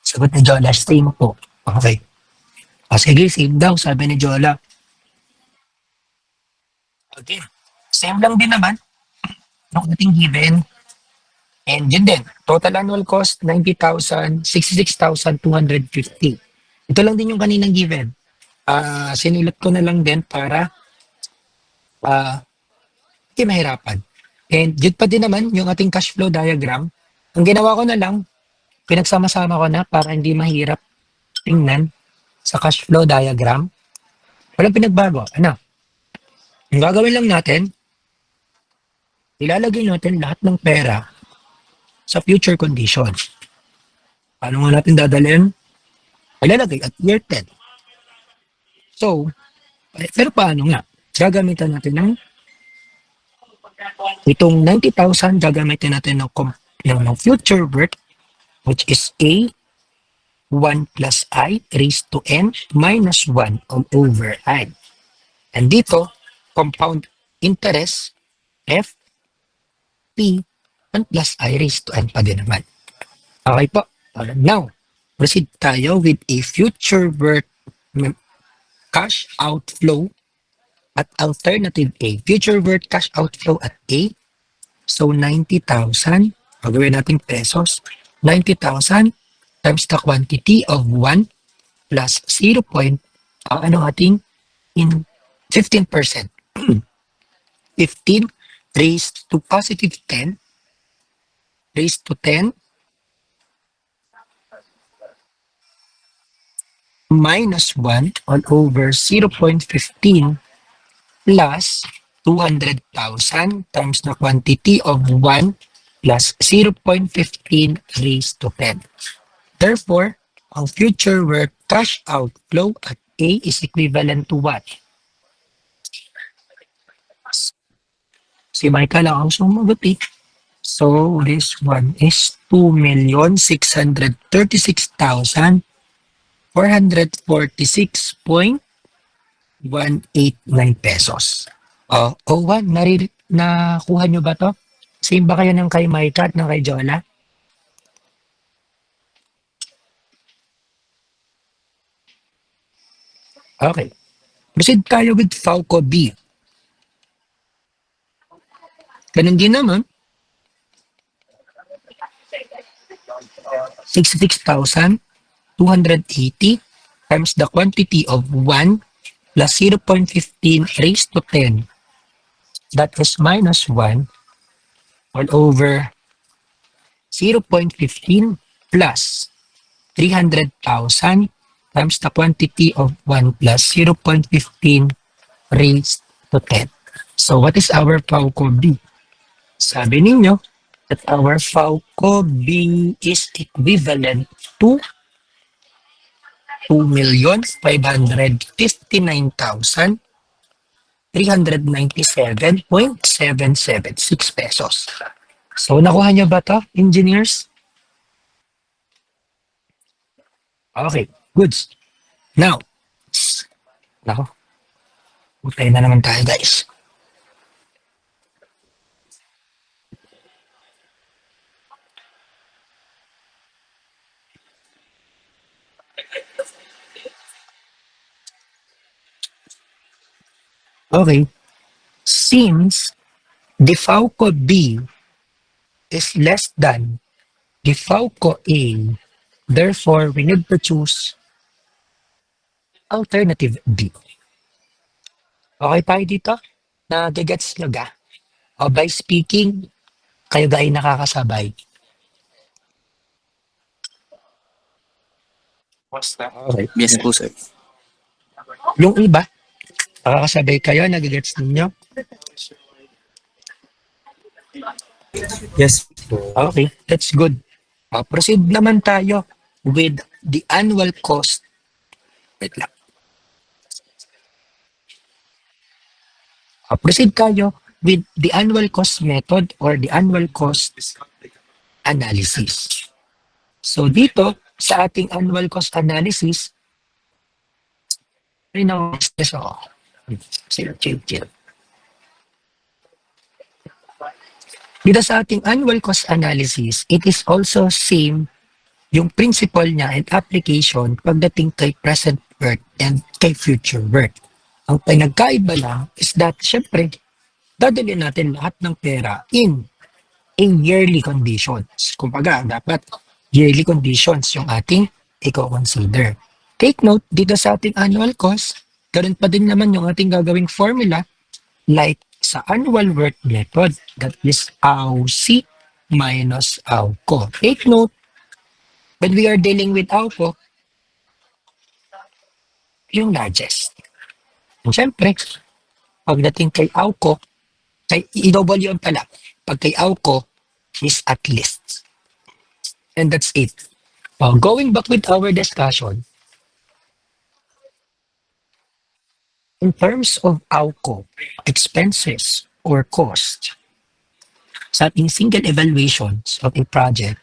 Sagot ni Jola, same po. Okay. O sige, same daw, sabi ni Jola. Okay. Same lang din naman yung ating given. And yun din, total annual cost, 90,000, 66,250. Ito lang din yung kaninang given. Sinulat ko na lang din para hindi mahirapan. And yun pa din naman yung ating cash flow diagram. Ang ginawa ko na lang, pinagsama-sama ko na para hindi mahirap tingnan sa cash flow diagram. Walang pinagbago. Ano? Ang gagawin lang natin, ilalagay natin lahat ng pera sa future condition. Paano nga natin dadalhin? Ilalagay at year 10. So, pero paano nga? Gagamitan natin ng itong 90,000, gagamitin natin ng future worth, which is A 1 plus I raised to N minus 1 all over I. And dito, compound interest, F, P, 1 plus I raised to N pa din naman. Okay po. Now, proceed tayo with a future worth cash outflow at alternative A. Future worth cash outflow at A. So, 90,000. Gagawin natin pesos. 90,000 times the quantity of 1 plus 0. Ano ating in 15%. 15 raised to positive 10 raised to 10 minus 1 all over 0.15 plus 200,000 times the quantity of 1 plus 0.15 raised to 10. Therefore, ang future worth cash outflow at A is equivalent to what? Si Michael lang ang sumagot eh. So, this one is 2,636,446.189 pesos. Owan, nakuha nyo ba to? Same ba kayo ng kay Micah at ng kay Jola? Okay. Proceed tayo with Falco B. Ganun din naman. 66,280 times the quantity of 1 plus 0.15 raised to 10. That is minus 1 all over 0.15 plus 300,000 times the quantity of 1 plus 0.15 raised to 10. So what is our Falco B? Sabi ninyo that our Falco B is equivalent to 2,559,397.776 pesos. So nakuha nyo ba to, engineers? Okay, goods. Now, nako, utay na naman tayo guys. Okay, since the Falco B is less than the Falco A, therefore we need to choose alternative B. Okay tayo dito? Nagigets nyo ga? O by speaking, kayo ga ay nakakasabay. Okay. Yes po, sir. Yung iba, nakakasabay kayo, nagigets ninyo? Yes po. Okay, that's good. Proceed naman tayo with the annual cost. Wait lang. Proceed tayo with the annual cost method or the annual cost analysis. So dito, sa ating annual cost analysis, Ay, no, stress ako. Chill. Dito sa ating annual cost analysis, it is also same yung principle niya and application pagdating kay present worth and kay future worth. Ang pinagkaiba lang is that, syempre, dadalhin natin lahat ng pera in a yearly conditions. Kumbaga, dapat yearly conditions yung ating i-consider. Take note, dito sa ating annual cost, ganun pa din naman yung ating gagawing formula like sa annual worth method, that is AUC minus AUCO. Take note, when we are dealing with AUCO, yung largest. And syempre, pagdating kay AUCO, kay i-double yun pala. Pag kay AUCO, is at least. And that's it. Going back with our discussion, in terms of AUCO, expenses or cost, sa ating single evaluations of a project,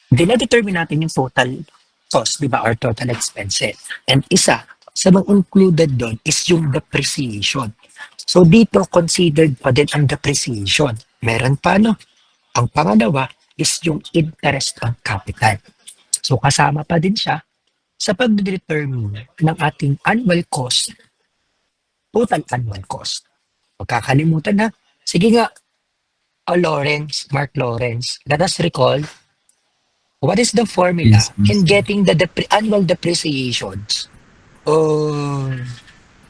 dina-determine natin yung total cost, di ba, or total expenses. And isa sa mga included doon is yung depreciation. So dito, considered pa din ang depreciation. Meron pa, no? Ang pangalawa is yung interest on capital. So kasama pa din siya sa pag-determine ng ating annual cost, total annual cost. Pagkakalimutan na, sige nga, Mark Lawrence, let us recall what is the formula Yes, yes. in getting the annual depreciations of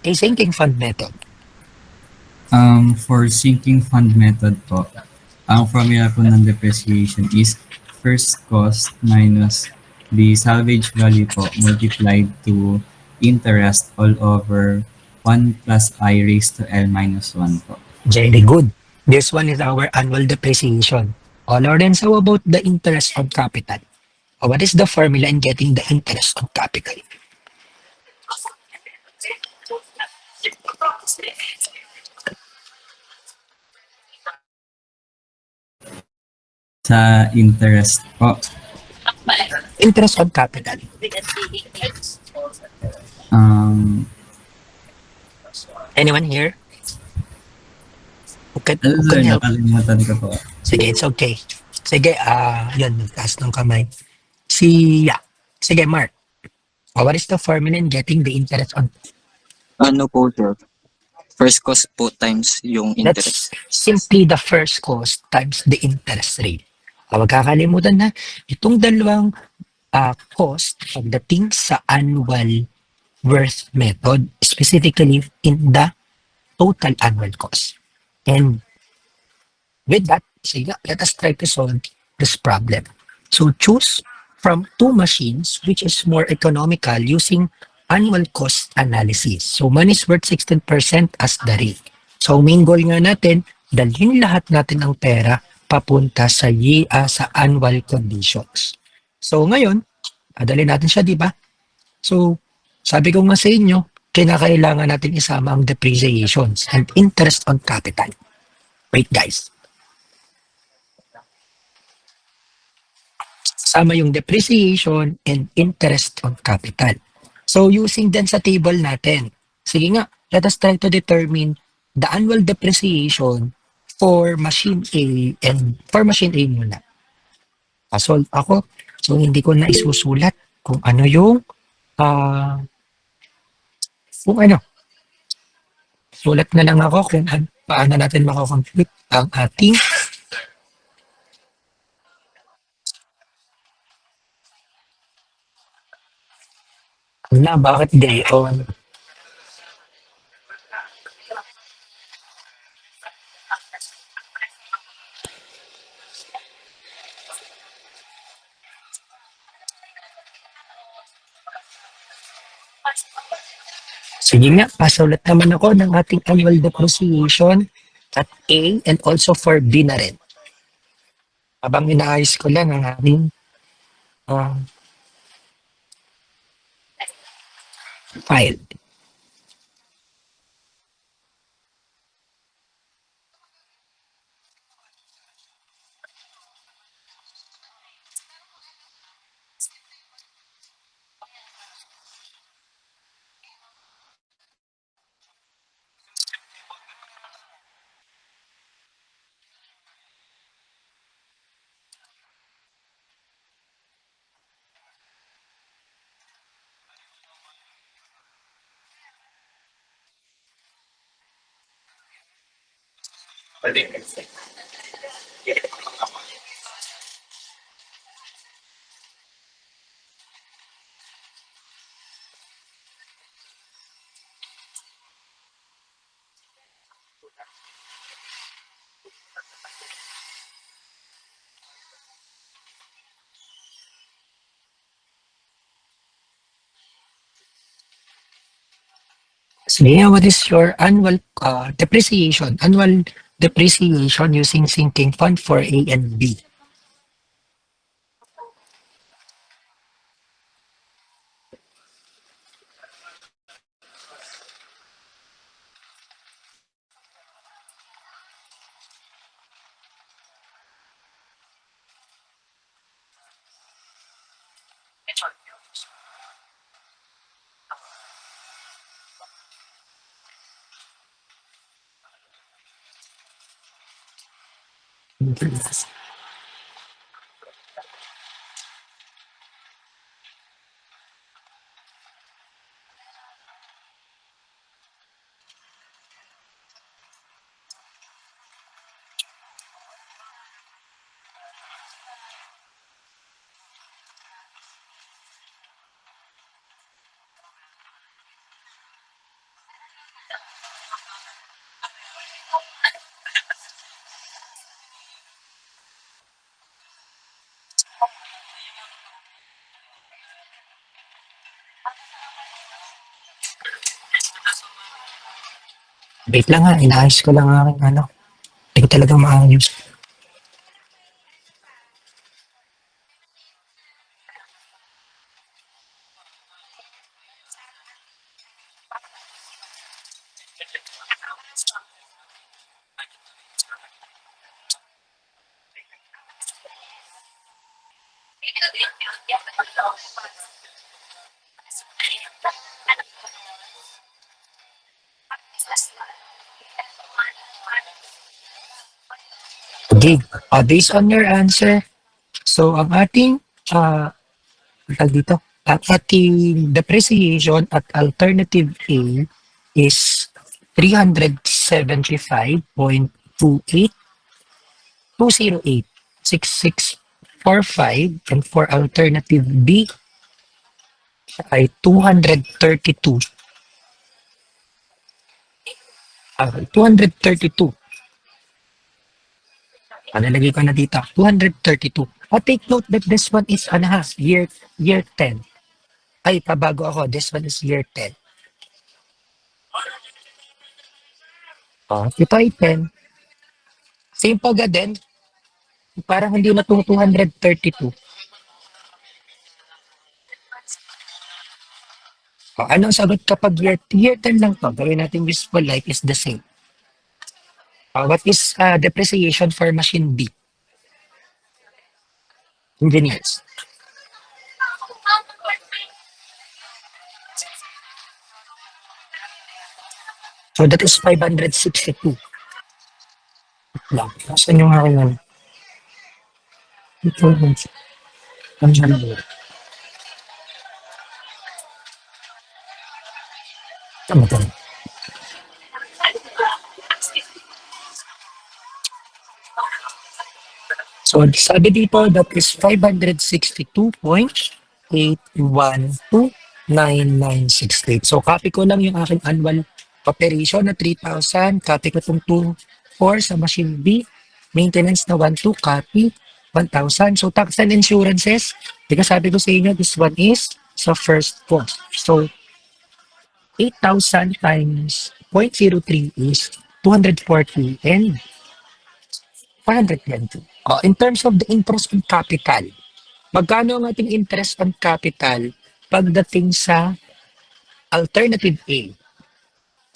a sinking fund method. For sinking fund method po, ang formula po ng depreciation is first cost minus the salvage value po multiplied to interest all over 1 plus I raised to L minus 1 po. Very good. This one is our annual depreciation. Lawrence, how about the interest on capital? What is the formula in getting the interest on capital? Sa interest po, Interest on capital. Anyone here? Okay, ano who sir, can help? nakalimutan ko po. Sige, it's okay. Sige, yun, taas ng kamay. Sige, Mark. What is the formula in getting the interest on? Ano po, sir? First cost po times yung interest. That's simply the first cost times the interest rate. Huwag kakalimutan na, itong dalawang cost pagdating sa annual worth method, specifically in the total annual cost. And with that, sige, let us try to solve this problem. So choose from two machines which is more economical using annual cost analysis. So one is worth 16% as the rate. So main goal nga natin, dalhin lahat natin ang pera papunta sa sa annual conditions. So ngayon, dalhin natin siya, di ba? So sabi ko nga sa inyo, kinakailangan natin isama ang depreciations and interest on capital. Wait guys. Sama yung depreciation and interest on capital. So using din sa table natin, sige nga, let us try to determine the annual depreciation for machine A and for machine A muna. Solve ako. So hindi ko na isusulat kung ano yung kung ano. Sulat na lang ako kung paano natin makakompute ang ating bakit gayon? Sige nga, pasulat naman ako ng ating annual depreciation at A and also for B na rin. Habang inaayos ko lang ang ating file. So, Leah, what is your annual depreciation? Annual depreciation using sinking fund for A and B. Wait lang ha, inaayos ko lang aking ano. Hindi ko talaga maayos. Okay, based on your answer, so ang ating tawag dito, ang ating depreciation at alternative A is 375.28 208 and for alternative B ay 232 232. Nalagay ko na dito 232. Take note that this one is ano ha, year 10. Ay, pabago ako. This one is year 10. Ito ay 10. Same pag din. Parang hindi na itong 232. Anong sagot kapag year 10 lang to? Gawin natin useful life is the same. What is depreciation for machine B? Engineers. So that is 562. Lang. Nasaan yung aking ano? Ito. Ang ano? Tama. So, sabi dito, that is 562.8129968. So, copy ko lang yung aking annual operation na 3,000. Copy ko itong 2,4 sa machine B. Maintenance na 1,2. Copy. 1,000. So, tax and insurances. Because sabi ko sa inyo, this one is sa first cost. So, 8,000 times 0.03 is 240 and 420. In terms of the interest on capital, magkano ang ating interest on capital pagdating sa alternative A?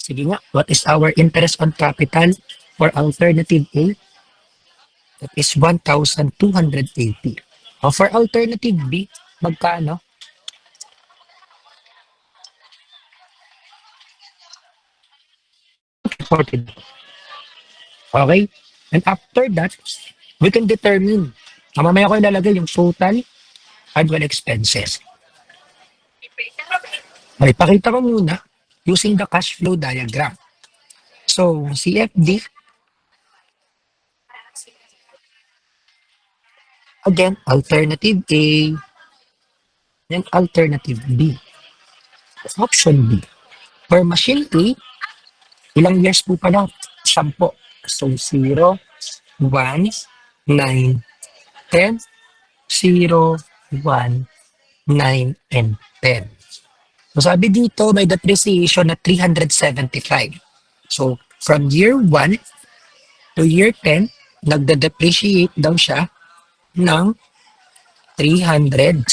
Sige nga, what is our interest on capital for alternative A? That is 1,280. For alternative B, magkano? 40. Okay? And after that, we can determine. Mamaya ko ilalagay yung total annual expenses. Okay, pakita ko muna using the cash flow diagram. So, CFD, Again, alternative A, then alternative B. Option B. For machine A, ilang years po pala? 10. So, 0, 1, 9, 10, 0, 1, 9, and 10. So, sabi dito, may depreciation na 375. So, from year 1 to year 10, nagde-depreciate daw siya ng 375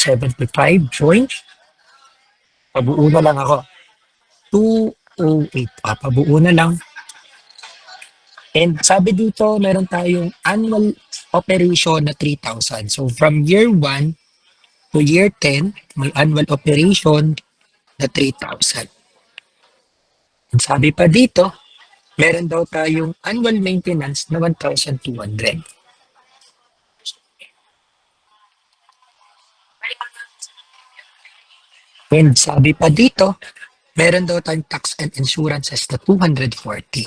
point. Pabuo na lang ako. 208. Pabuo na lang. And sabi dito, meron tayong annual operation na 3,000. So from year 1 to year 10, may annual operation na 3,000. And sabi pa dito, meron daw tayong annual maintenance na 1,200. And sabi pa dito, meron daw tayong tax and insurances na 240.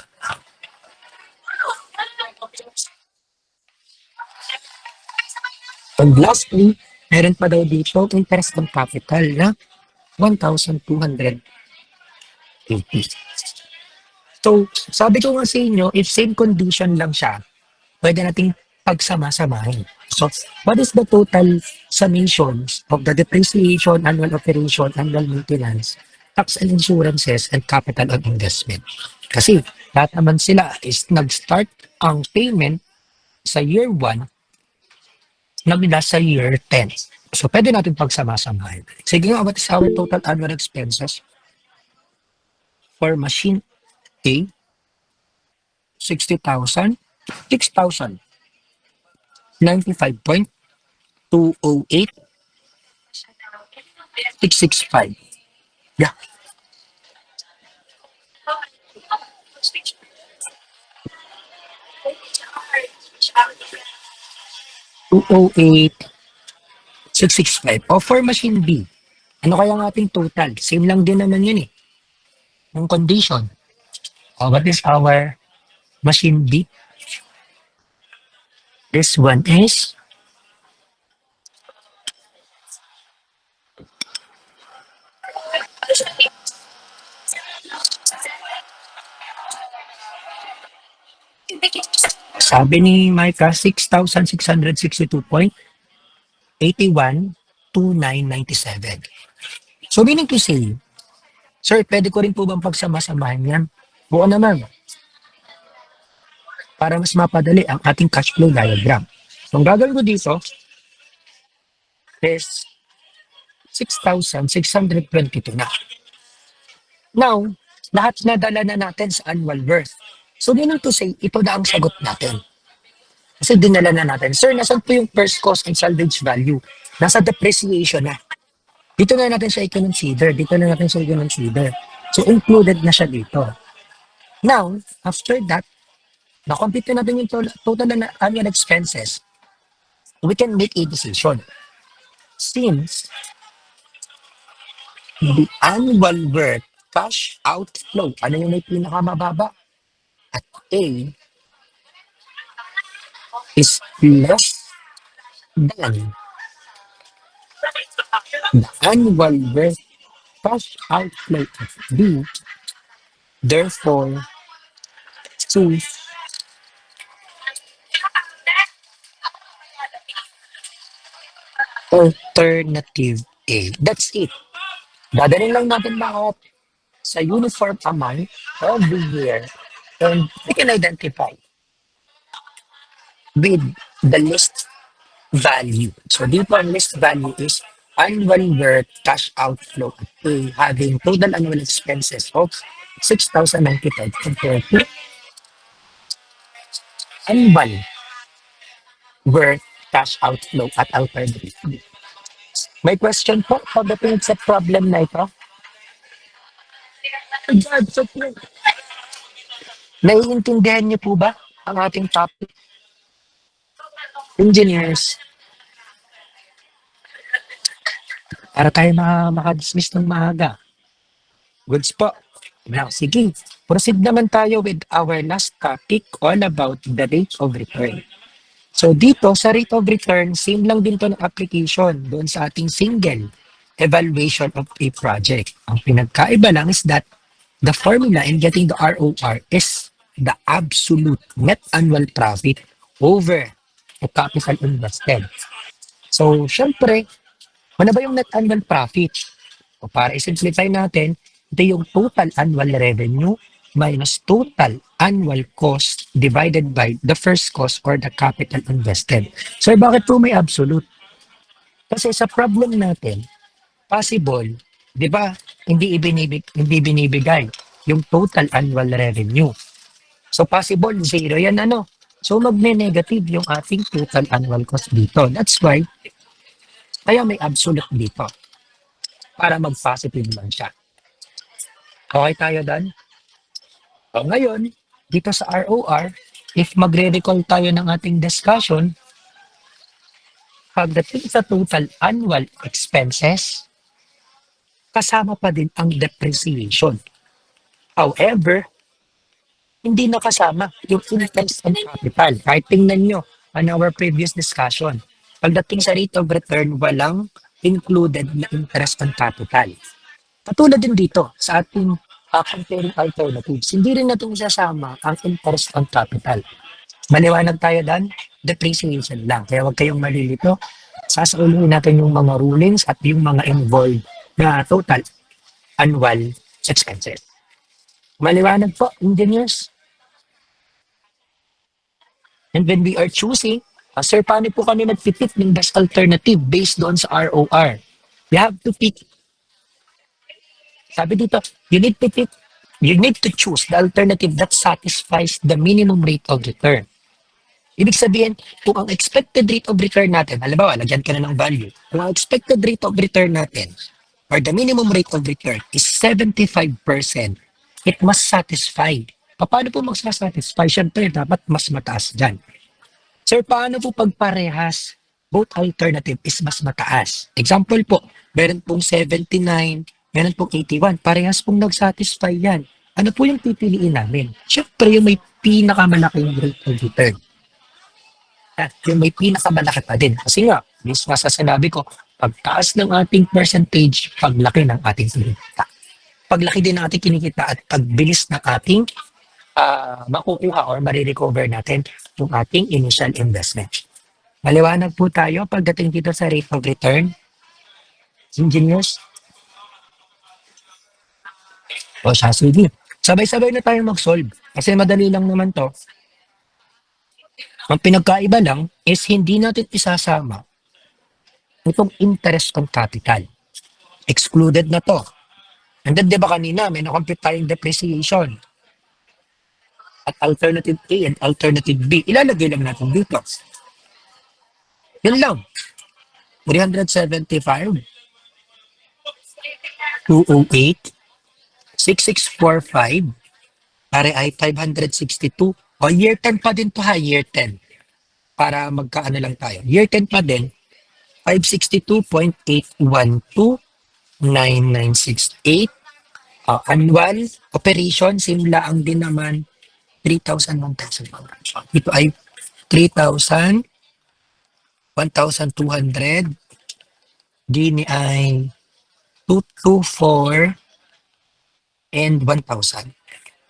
And lastly, meron pa daw dito interest on capital na 1,280. So, sabi ko nga sa inyo, if same condition lang siya, pwede nating pagsama-samahin. So, what is the total summation of the depreciation, annual operation, annual maintenance, tax and insurances, and capital on investment? Kasi, lahat naman sila is nag-start ang payment sa year 1 na mula sa year 10. So, pwede natin pagsama-samahin. Sige nga, what is our total annual expenses for machine A? 60,000, 6,000, 95.208, 665. Yeah. $208, 665. O for machine B, ano kaya ang ating total? Same lang din naman yun eh. Yung condition. What is our machine B? This one is sabi ni Micah, 6,662.812997. So meaning to say, sir, pwede ko rin po bang pagsama-samahan yan? Oo naman. Para mas mapadali ang ating cash flow diagram. So ang gagawin ko dito is 6,622 na. Now, lahat na dala na natin sa annual worth. So meaning to say, ito na ang sagot natin. Kasi dinala na natin. Sir, nasan po yung first cost and salvage value? Nasa depreciation na. Dito na natin siya i-consider. Dito na natin siya i-consider. So, included na siya dito. Now, after that, na-compute natin yung total na annual expenses. We can make a decision. Since the annual worth cash outflow, ano yung may pinakamababa? At A is less than the annual worth cash outflow of B. Therefore, choose alternative A. That's it. Dadalhin lang natin lahat sa uniform amount every year and we can identify with the list value. So dito ang list value is annual worth cash outflow at A having total annual expenses of 6,095 compared to annual worth cash outflow at alternative B. May question po pagdating sa problem na ito? God, so naiintindihan niyo po ba ang ating topic? Engineers, para tayo makadismiss ng maaga. Goods po. Now, sige. Proceed naman tayo with our last topic all about the rate of return. So dito sa rate of return, same lang din to ng application doon sa ating single evaluation of a project. Ang pinagkaiba lang is that the formula in getting the ROR is the absolute net annual profit over the capital invested. So, syempre, ano ba yung net annual profit? O para i-simplify natin, ito yung total annual revenue minus total annual cost divided by the first cost or the capital invested. So, bakit po may absolute? Kasi sa problem natin, possible, di ba, hindi binibigay yung total annual revenue. So, possible, zero yan ano. So, magne-negative yung ating total annual cost dito. That's why, kaya may absolute dito para mag-positive lang siya. Okay tayo doon? O ngayon, dito sa ROR, if magre-recall tayo ng ating discussion, pagdating sa total annual expenses, kasama pa din ang depreciation. However, hindi nakasama yung interest and capital. Kahit tingnan nyo on our previous discussion, pagdating sa rate of return, walang included na interest and capital. Katulad din dito sa ating comparing alternatives, hindi rin natin isasama ang interest on capital. Maliwanag tayo dan, depreciation lang. Kaya huwag kayong malilito. Sasauluhin natin yung mga rulings at yung mga involved na total annual expenses. Maliwanag po, engineers. And when we are choosing, sir, paano po kami nagpipick ng best alternative based doon sa ROR? We have to pick. Sabi dito, you need to choose the alternative that satisfies the minimum rate of return. Ibig sabihin, kung ang expected rate of return natin, halimbawa, lagyan ka na ng value, kung ang expected rate of return natin, or the minimum rate of return is 75%, it must satisfy. Paano po magsasatisfy? Siyempre, dapat mas mataas dyan. Sir, paano po pagparehas? Both alternative is mas mataas. Example po, meron pong 79, meron pong 81. Parehas pong nag-satisfy yan. Ano po yung pipiliin namin? Siyempre, yung may pinakamalaking rate of return. Yung may pinakamalaki pa din. Kasi nga, this nga sa sinabi ko, pagtaas ng ating percentage, paglaki ng ating kinikita. Paglaki din ng ating kinikita at pagbilis ng ating makukuha or marirecover natin yung ating initial investment. Maliwanag po tayo pagdating dito sa rate of return. Engineers? O siya, sige. Sabay-sabay na tayo mag-solve. Kasi madali lang naman to. Ang pinagkaiba lang is hindi natin isasama itong interest on capital. Excluded na to. And then, di ba kanina, may na-compute tayong depreciation. At alternative A and alternative B, ilalagay lang natin dito. Yun lang. 375, 208, 6645, pare ay 562. O year 10 pa din to ha, year 10. Para magkaano lang tayo. Year 10 pa din, 562.812.9968. Annual operation, simula ang din naman 3,000, 1,000. Ito ay 3,000, 1,200. Dini ay 224 and 1,000.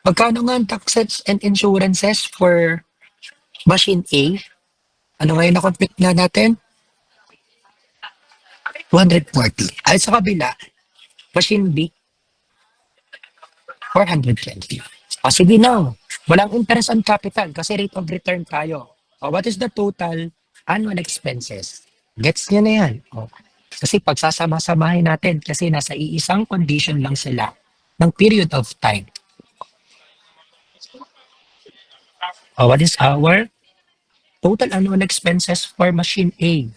Magkano nga ang taxes and insurances for machine A? Ano ngayon na-compute na natin? 240. Ay sa kabila, machine B, 420. Sige na, walang interest on capital kasi rate of return tayo. What is the total annual expenses? Gets nyo na yan. Kasi pagsasama-samahin natin kasi nasa iisang condition lang sila ng period of time. What is our total annual expenses for machine A?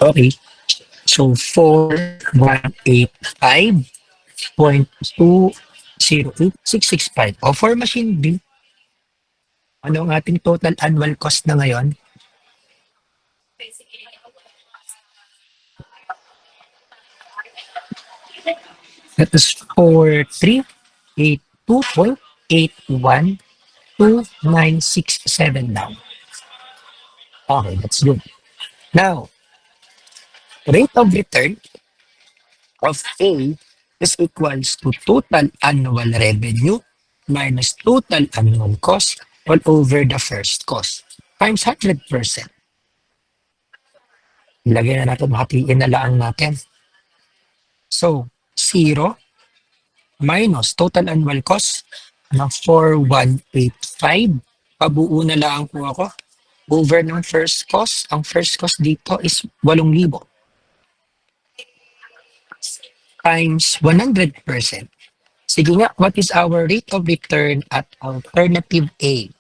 Okay. So, 4,185.208,665. O for machine B, ano ang ating total annual cost na ngayon? That is 4382.812967 now. Okay, that's good. Now, rate of return of A is equals to total annual revenue minus total annual cost all over the first cost times 100%. Ilagay na natin, hatiin na lang natin. So, 0 minus total annual cost na 4185. Pabuo na lang po ako. Over ng first cost. Ang first cost dito is 8,000 times 100%. Sige nga, what is our rate of return at alternative A?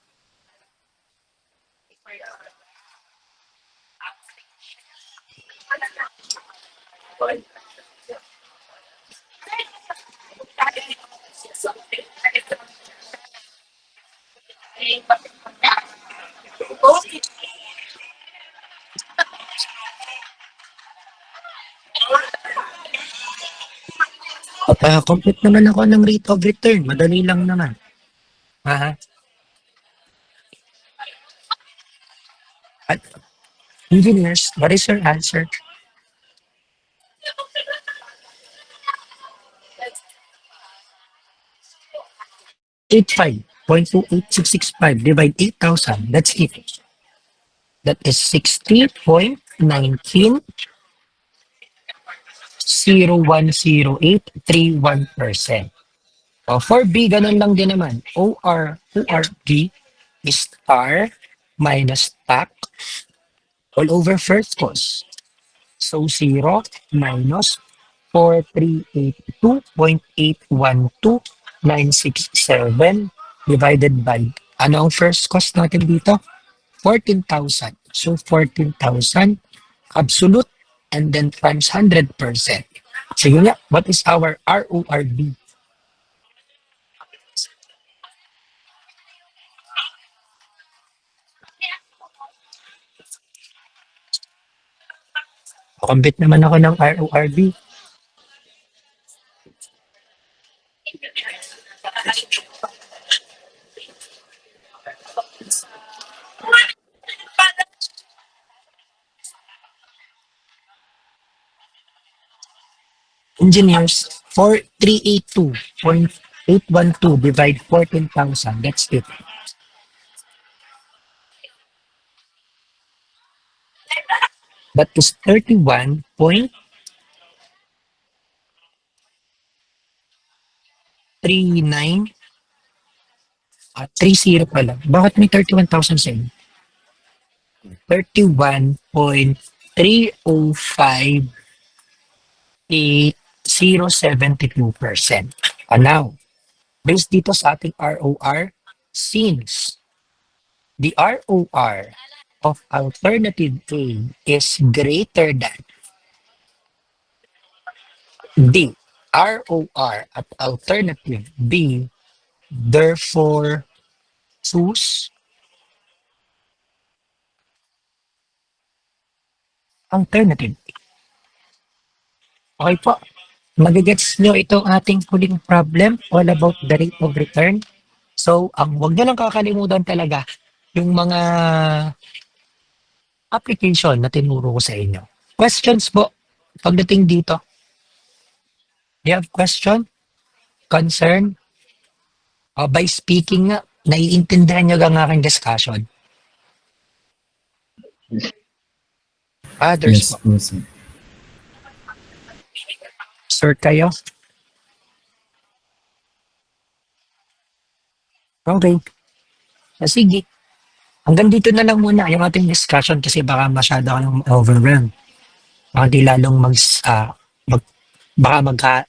Complete naman ako ng rate of return. Madali lang naman. Aha. At engineers, what is your answer? .28665 divide 8,000. That's it. That is 60.19010831%. For B, ganun lang din naman. ORD is star minus TAC all over first cost. So 0 minus 4382.812967 divided by, ano ang first cost natin dito? 14,000. So 14,000 absolute and then times 100%. Sige nga, what is our RORB? Kumbit naman ako ng RORB. Engineers, 4382.812 divide 14,000. That's it. That is 31.39 30 pala. Bakit may 31,000 sa inyo? 31.305.8072%. And now, based dito sa ating ROR, since the ROR of alternative A is greater than the ROR at alternative B, therefore choose alternative A. Okay po. Magigets nyo itong ating huling problem all about the rate of return. So, wag nyo lang kakalimutan talaga yung mga application na tinuro ko sa inyo. Questions po pagdating dito? Do you have question? Concern? By speaking nga, naiintindihan nyo ang aking discussion. Others Yes po. po, sir. Sir kayo? Okay. Sige. Hanggang dito na lang muna yung ating discussion kasi baka masyado kang overwhelmed. Baka di lalong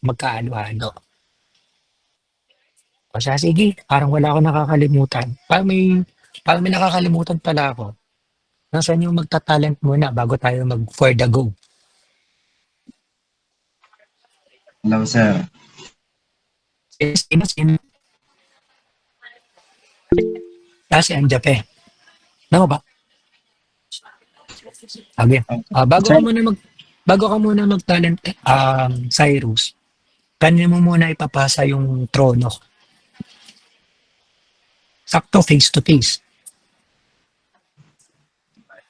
magkaano-ano. O siya, sige, parang wala akong nakakalimutan. Parang may nakakalimutan pala ako. Nasaan yung magta-talent muna bago tayo mag-for the go? Hello, sir. Sino? Si Anjape. Ano ba? Sabi. Bago ka muna mag-talent, Cyrus, Kanya mo muna ipapasa yung trono. Sakto, face to face.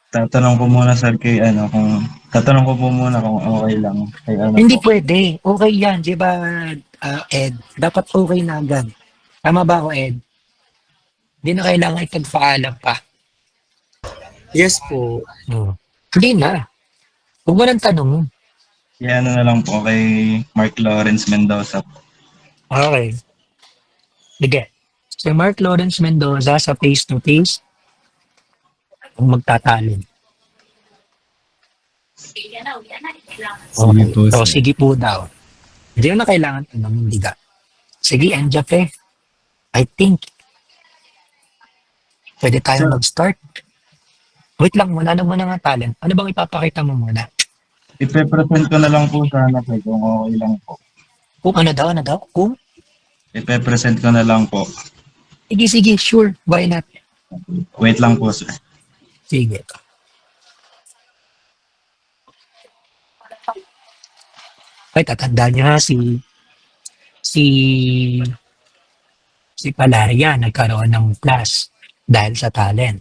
Tatanong ko muna sir kay ano kung tatanong ko po muna kung okay lang kay ano Hindi po. pwede. Okay yan, di ba, Ed? Dapat okay na agad. Tama ba ako, Ed? Hindi na kailangan ipagpaalam pa. Yes po. Hindi na. Huwag mo nang tanong. Kaya ano na lang po kay Mark Lawrence Mendoza po. Okay. Sige. Si Mark Lawrence Mendoza sa face-to-face, kung magtatalon. Sige po, So, sir. sige po daw. Hindi na kailangan tanong, hindi ka. Sige, Anjape. I think pwede tayo mag-start. Wait lang, wala naman nga talent. Ano bang ipapakita mo muna? Ipe-present ko na lang po sana po kung okay lang po. Kung ano daw? Kung? Ipe-present ko na lang po. Sige, sure. Why not? Wait lang po sir. Sige. Ay, tatandaan niyo ha, si si Palaria nagkaroon ng plus dahil sa talent.